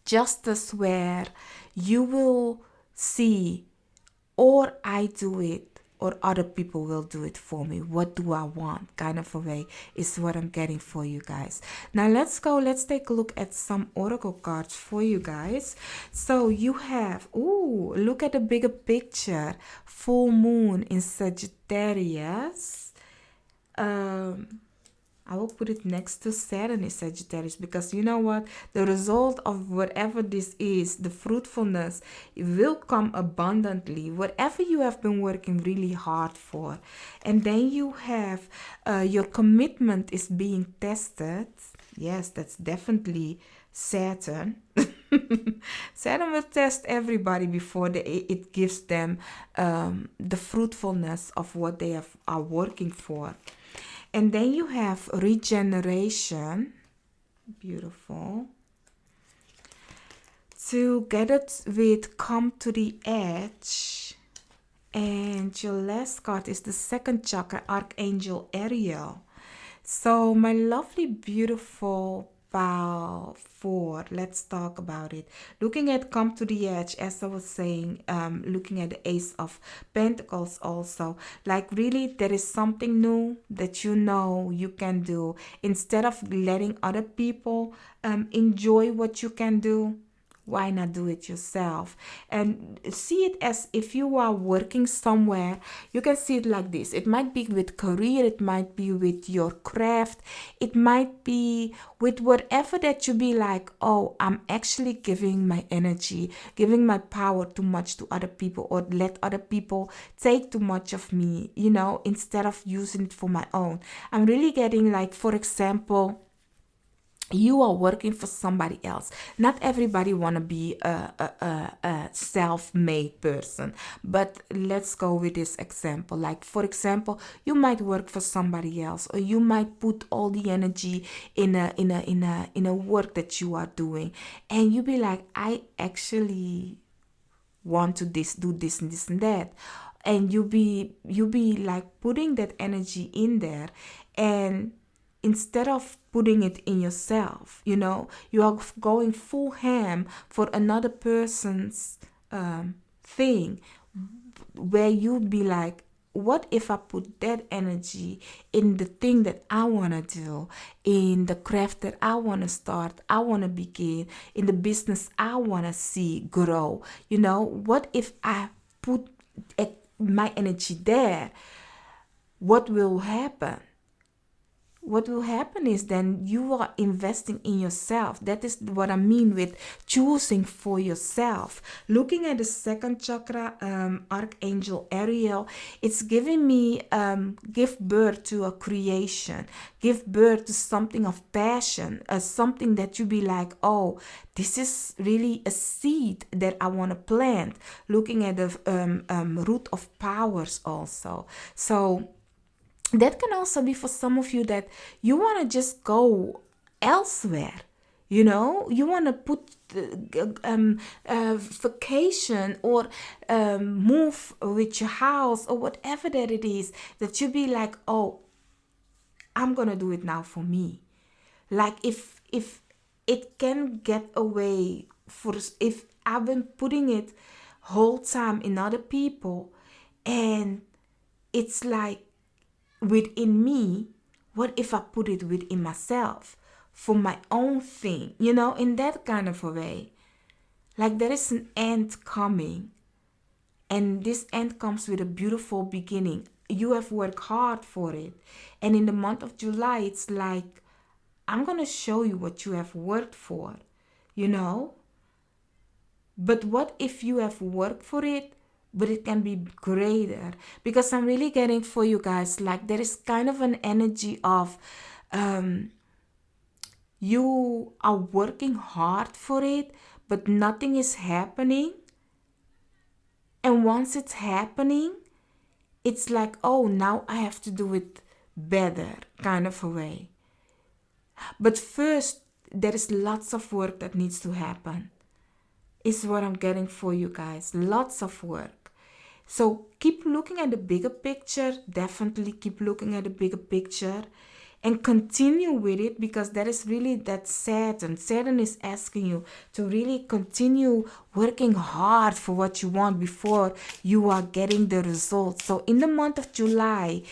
justice where you will see, or I do it, or other people will do it for me. What do I want? Kind of a way is what I'm getting for you guys. Now let's take a look at some oracle cards for you guys. So you have, ooh, look at the bigger picture. Full moon in Sagittarius. I will put it next to Saturn is Sagittarius, because you know what? The result of whatever this is, the fruitfulness, it will come abundantly. Whatever you have been working really hard for. And then you have your commitment is being tested. Yes, that's definitely Saturn. Saturn will test everybody before it gives them the fruitfulness of what are working for. And then you have regeneration. Beautiful. Together with come to the edge. And your last card is the second chakra, Archangel Ariel. So my lovely, beautiful pile 4, let's talk about it. Looking at come to the edge, as I was saying, looking at the Ace of Pentacles also, like really there is something new that you know you can do. Instead of letting other people enjoy what you can do, why not do it yourself? And see it as if you are working somewhere. You can see it like this. It might be with career, it might be with your craft, it might be with whatever that you be like, oh, I'm actually giving my energy, giving my power too much to other people, or let other people take too much of me, instead of using it for my own. I'm really getting, like, for example, you are working for somebody else. Not everybody want to be a self-made person, but let's go with this example. Like, for example, you might work for somebody else, or you might put all the energy in a work that you are doing, and you be like, I actually want to do this and this and that, and you be like putting that energy in there, and instead of putting it in yourself, you are going full ham for another person's thing, where you be like, what if I put that energy in the thing that I want to do, in the craft that I want to start, I want to begin, in the business I want to see grow? What if I put my energy there? What will happen? What will happen is then you are investing in yourself. That is what I mean with choosing for yourself. Looking at the second chakra, Archangel Ariel, it's giving me give birth to a creation, give birth to something of passion, something that you be like, oh, this is really a seed that I want to plant. Looking at the root of powers also. So that can also be for some of you that you want to just go elsewhere. You want to put vacation, or move with your house, or whatever that it is, that you be like, oh, I'm going to do it now for me. Like, if it can get away, if I've been putting it whole time in other people, and it's like, within me, what if I put it within myself for my own thing, in that kind of a way? Like, there is an end coming, and this end comes with a beautiful beginning. You have worked hard for it, and in the month of July, it's like, I'm gonna show you what you have worked for, but what if you have worked for it, but it can be greater? Because I'm really getting for you guys, like, there is kind of an energy of you are working hard for it, but nothing is happening. And once it's happening, it's like, oh, now I have to do it better, kind of a way. But first, there is lots of work that needs to happen. Is what I'm getting for you guys. Lots of work. So keep looking at the bigger picture. Definitely keep looking at the bigger picture, and continue with it, because that is really that Saturn. Saturn is asking you to really continue working hard for what you want before you are getting the results. So in the month of July,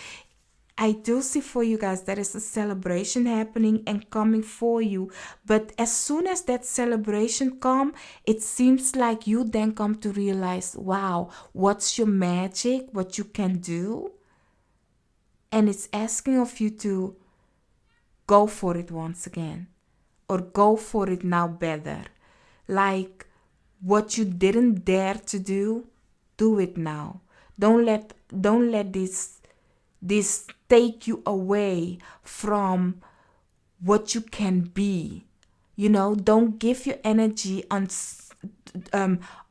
I do see for you guys there is a celebration happening and coming for you. But as soon as that celebration comes, it seems like you then come to realize, wow, what's your magic, what you can do? And it's asking of you to go for it once again, or go for it now better. Like what you didn't dare to do it now. Don't let this take you away from what you can be. Don't give your energy on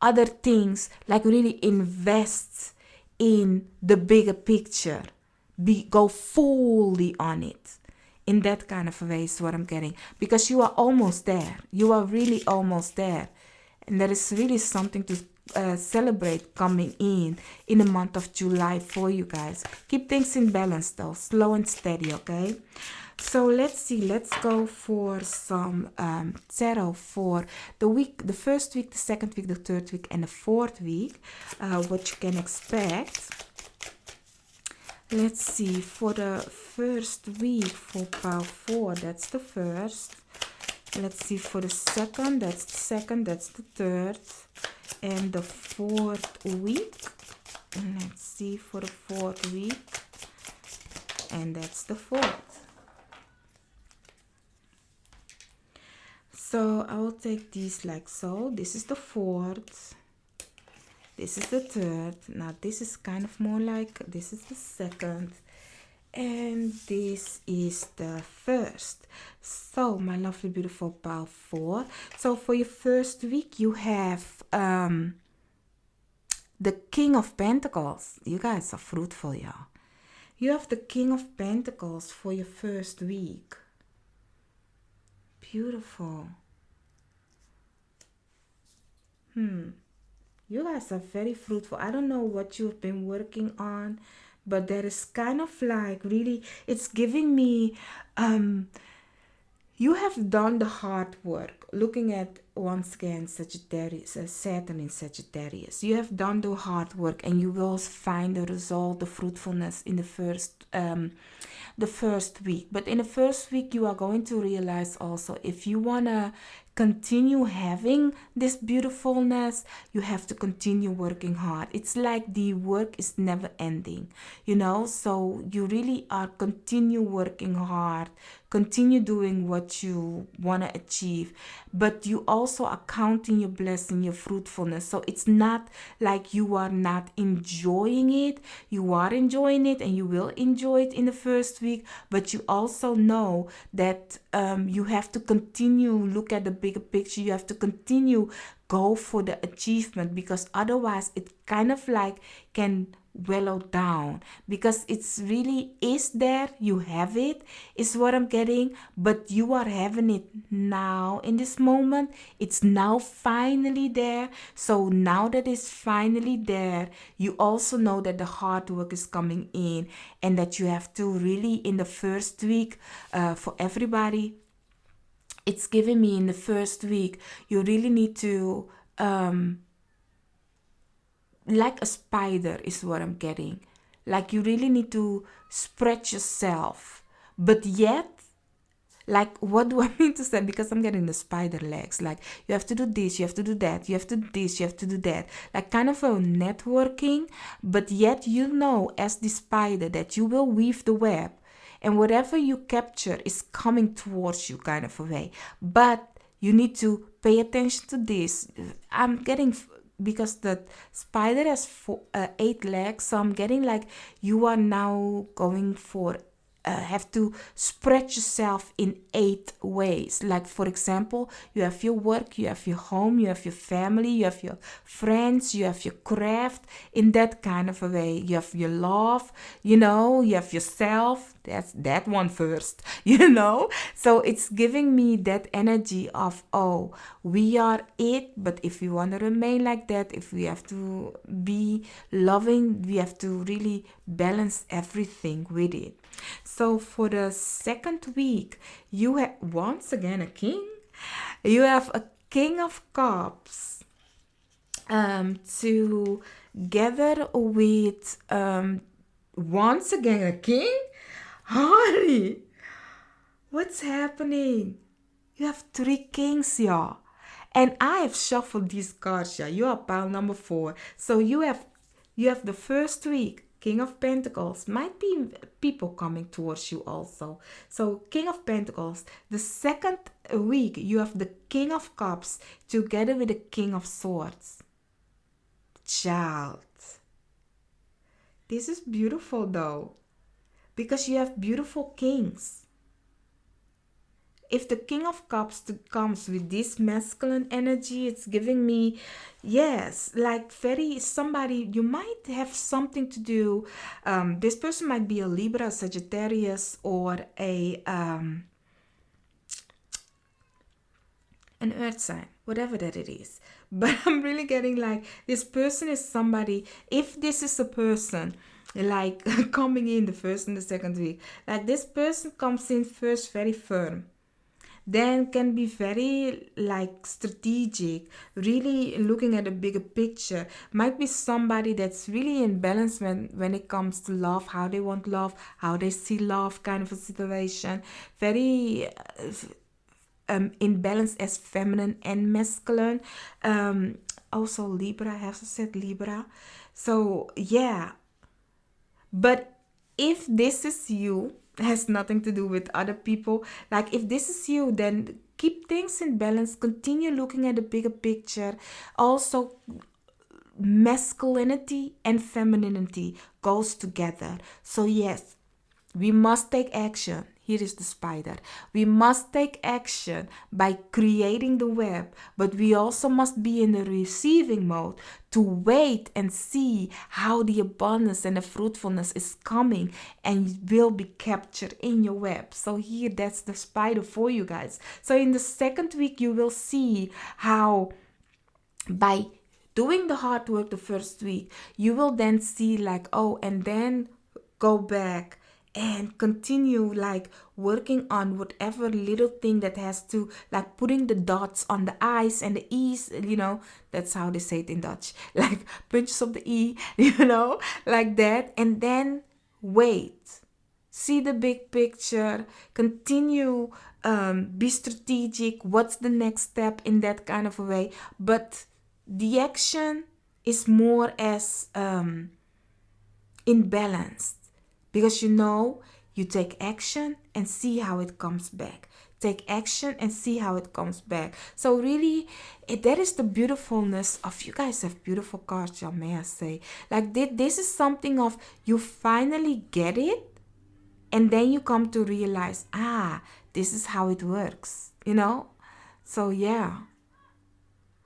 other things. Like really invest in the bigger picture. Go fully on it. In that kind of a way is what I'm getting. Because you are almost there. You are really almost there. And there is really something to celebrate coming in the month of July for you guys. Keep things in balance though. Slow and steady, okay? So let's see. Let's go for some tarot for the week, the first week, the second week, the third week, and the fourth week. What you can expect. Let's see, for the first week for pile 4, that's the first. Let's see, for the second, that's the second, that's the third. And the fourth week. Let's see, for the fourth week. And that's the fourth. So I will take these like so. This is the fourth. This is the third. Now this is kind of more like, this is the second. And this is the first. So my lovely, beautiful pile 4. So for your first week, you have the King of Pentacles. You guys are fruitful, y'all. You have the King of Pentacles for your first week. Beautiful. You guys are very fruitful. I don't know what you've been working on, but there is kind of like really, it's giving me, you have done the hard work. Looking at once again Sagittarius, Saturn in Sagittarius. You have done the hard work, and you will find the result, the fruitfulness in the first week. But in the first week, you are going to realize also, if you wanna continue having this beautifulness, you have to continue working hard. It's like the work is never ending, so you really are continue working hard, continue doing what you want to achieve, but you also are counting your blessing, your fruitfulness. So it's not like you are not enjoying it. You are enjoying it, and you will enjoy it in the first week, but you also know that you have to continue look at the bigger picture. You have to continue go for the achievement, because otherwise it kind of like can wallow down, because it's really is there, you have it, is what I'm getting, but you are having it now in this moment. It's now finally there. So now that it's finally there, you also know that the hard work is coming in, and that you have to really in the first week, for everybody, it's giving me in the first week, you really need to like a spider is what I'm getting. Like you really need to spread yourself. But yet, like what do I mean to say? Because I'm getting the spider legs. Like you have to do this, you have to do that, you have to do this, you have to do that. Like kind of a networking. But yet as the spider, that you will weave the web. And whatever you capture is coming towards you kind of a way. But you need to pay attention to this. I'm getting, because the spider has 8 legs, so I'm getting like you are now going for have to spread yourself in 8 ways. Like for example, you have your work, you have your home, you have your family, you have your friends, you have your craft, in that kind of a way. You have your love, you have yourself. That's that one first, so it's giving me that energy of, oh, we are it, but if we want to remain like that, if we have to be loving, we have to really balance everything with it. So for the second week, you have once again a king. You have a King of Cups together with once again a king. Honey, what's happening? You have 3 kings, y'all. And I have shuffled these cards, y'all. You are pile number 4. So you have the first week, King of Pentacles might be people coming towards you also. So King of Pentacles, the second week you have the King of Cups together with the King of Swords. Child, this is beautiful though, because you have beautiful kings. If the King of Cups comes with this masculine energy, it's giving me, yes, like very somebody, you might have something to do. This person might be a Libra, Sagittarius, or an earth sign, whatever that it is. But I'm really getting like this person is somebody, if this is a person like coming in the first and the second week, like this person comes in first very firm, then can be very like strategic, really looking at a bigger picture. Might be somebody that's really in balance when it comes to love, how they want love, how they see love, kind of a situation. Very in balance as feminine and masculine. Also Libra, I have said Libra. So yeah, but if this is you, has nothing to do with other people. Like if this is you, then keep things in balance. Continue looking at the bigger picture. Also, masculinity and femininity goes together. So yes, we must take action. Here is the spider. We must take action by creating the web, but we also must be in the receiving mode to wait and see how the abundance and the fruitfulness is coming and will be captured in your web. So here, that's the spider for you guys. So in the second week, you will see how by doing the hard work the first week, you will then see like, oh, and then go back and continue like working on whatever little thing that has to, like putting the dots on the I's and the E's, that's how they say it in Dutch, like punches of the E, like that. And then wait, see the big picture, continue, be strategic, what's the next step in that kind of a way. But the action is more as imbalanced, because you take action and see how it comes back. Take action and see how it comes back. So really, that is the beautifulness of, you guys have beautiful cards, y'all, may I say. Like this is something of, you finally get it, and then you come to realize, this is how it works, So yeah.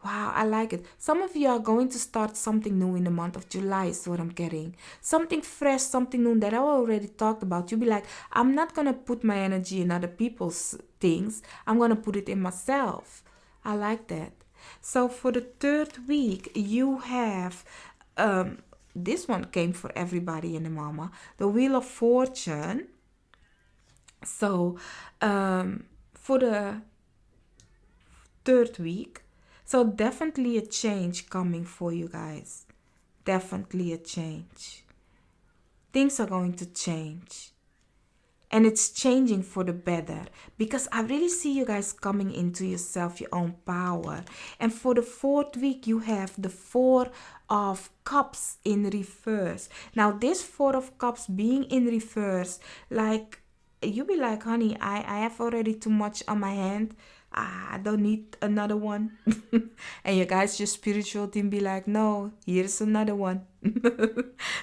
Wow, I like it. Some of you are going to start something new in the month of July, is what I'm getting. Something fresh, something new that I already talked about. You'll be like, I'm not going to put my energy in other people's things. I'm going to put it in myself. I like that. So for the third week, you have, this one came for everybody in the mama, the Wheel of Fortune. So for the third week, so definitely a change coming for you guys. Definitely a change. Things are going to change. And it's changing for the better. Because I really see you guys coming into yourself, your own power. And for the fourth week, you have the Four of Cups in reverse. Now, this Four of Cups being in reverse, like, you be like, honey, I have already too much on my hand. I don't need another one. And you guys, your spiritual team be like, no, here's another one.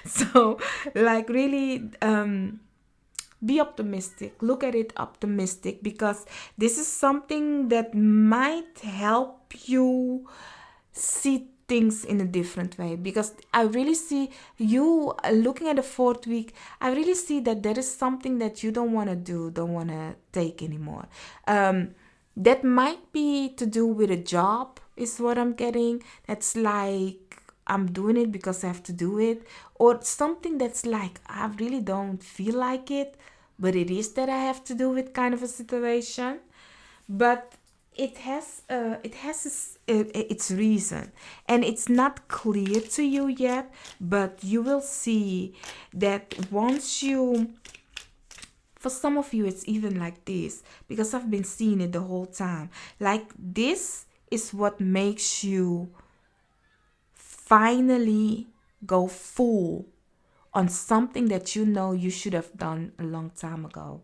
So like really be optimistic, look at it optimistic, because this is something that might help you see things in a different way. Because I really see you looking at the fourth week, I really see that there is something that you don't want to do, don't want to take anymore. That might be to do with a job, is what I'm getting. That's like, I'm doing it because I have to do it. Or something that's like, I really don't feel like it, but it is that I have to do it, kind of a situation. But it has its reason. And it's not clear to you yet, but you will see that once you... For some of you, it's even like this, because I've been seeing it the whole time. Like, this is what makes you finally go full on something that you know you should have done a long time ago.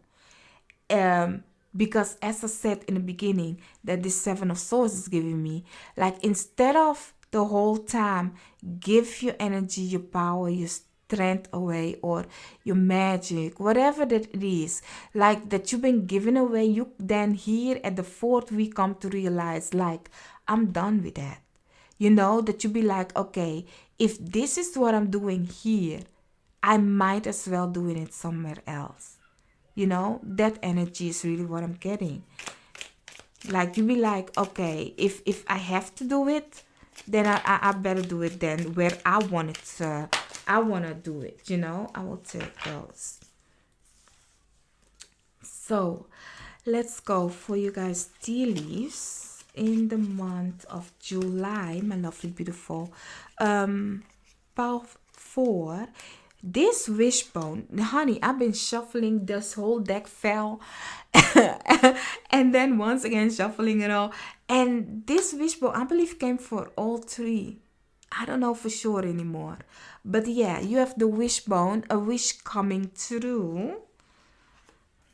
Because as I said in the beginning, that this Seven of Swords is giving me, like, instead of the whole time give your energy, your power, your strength away, or your magic, whatever that it is, like that you've been giving away, you then here at the fourth week come to realize, like, I'm done with that. That you be like, okay, if this is what I'm doing here, I might as well doing it somewhere else. That energy is really what I'm getting. Like, you be like, okay, if I have to do it, then I better do it then where I want it. I want to do it. I will take those. So let's go for you guys tea leaves in the month of July, my lovely beautiful power 4. This wishbone, honey, I've been shuffling, this whole deck fell and then once again shuffling it all, and this wishbone I believe came for all three. I don't know for sure anymore, but yeah, you have the wishbone, a wish coming true.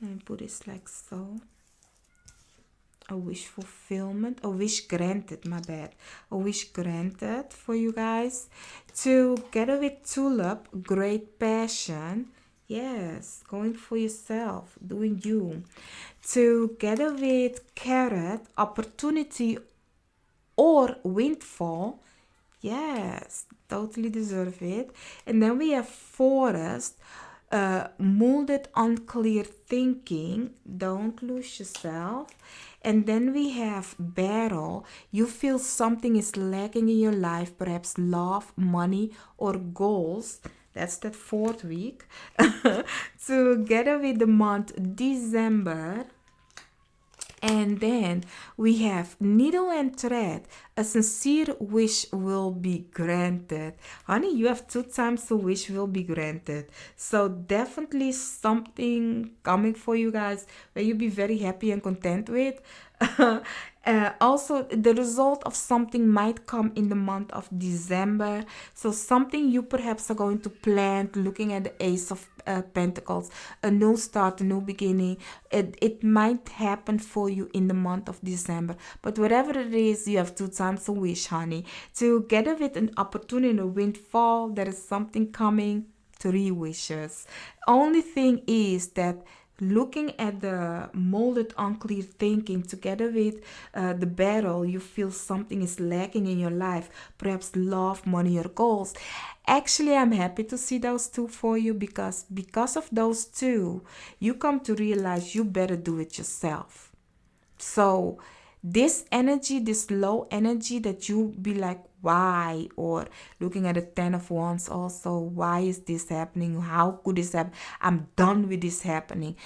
Let me put this like so. A wish fulfillment, a wish granted, my bad. A wish granted for you guys. Together with tulip, great passion. Yes, going for yourself, doing you. Together with carrot, opportunity or windfall. Yes, totally deserve it. And then we have forest, molded on clear thinking. Don't lose yourself. And then we have battle. You feel something is lacking in your life, perhaps love, money, or goals. That's that fourth week. Together with the month December. And then we have needle and thread. A sincere wish will be granted. Honey, you have 2 times the wish will be granted. So definitely something coming for you guys where you'll be very happy and content with. Also, the result of something might come in the month of December. So something you perhaps are going to plan, looking at the Ace of Pentacles, a new start, a new beginning. It might happen for you in the month of December. But whatever it is, you have 2 times a wish, honey. Together with an opportunity, a windfall, there is something coming. 3 wishes. Only thing is that looking at the molded unclear thinking together with the battle, you feel something is lacking in your life, perhaps love, money, or goals. Actually, I'm happy to see those 2 for you, because of those 2 you come to realize you better do it yourself. So this energy, this low energy that you be like, why? Or looking at the 10 of Wands also, why is this happening? How could this happen? I'm done with this happening.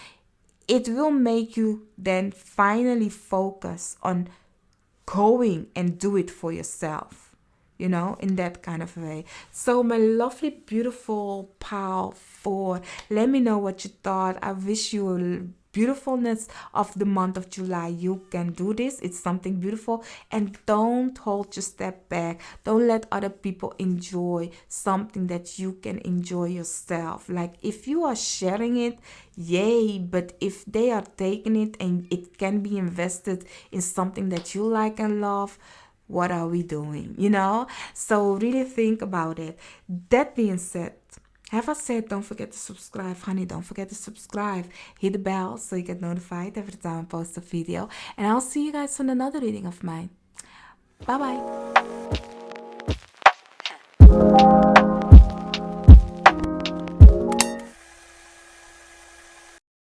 It will make you then finally focus on going and do it for yourself, in that kind of way. So my lovely, beautiful pal 4, let me know what you thought. I wish you a beautifulness of the month of July. You can do this. It's something beautiful. And don't hold your step back. Don't let other people enjoy something that you can enjoy yourself. Like, if you are sharing it, yay. But if they are taking it and it can be invested in something that you like and love, what are we doing? So really think about it. That being said, have I said, don't forget to subscribe, honey. Don't forget to subscribe. Hit the bell so you get notified every time I post a video. And I'll see you guys on another reading of mine. Bye bye.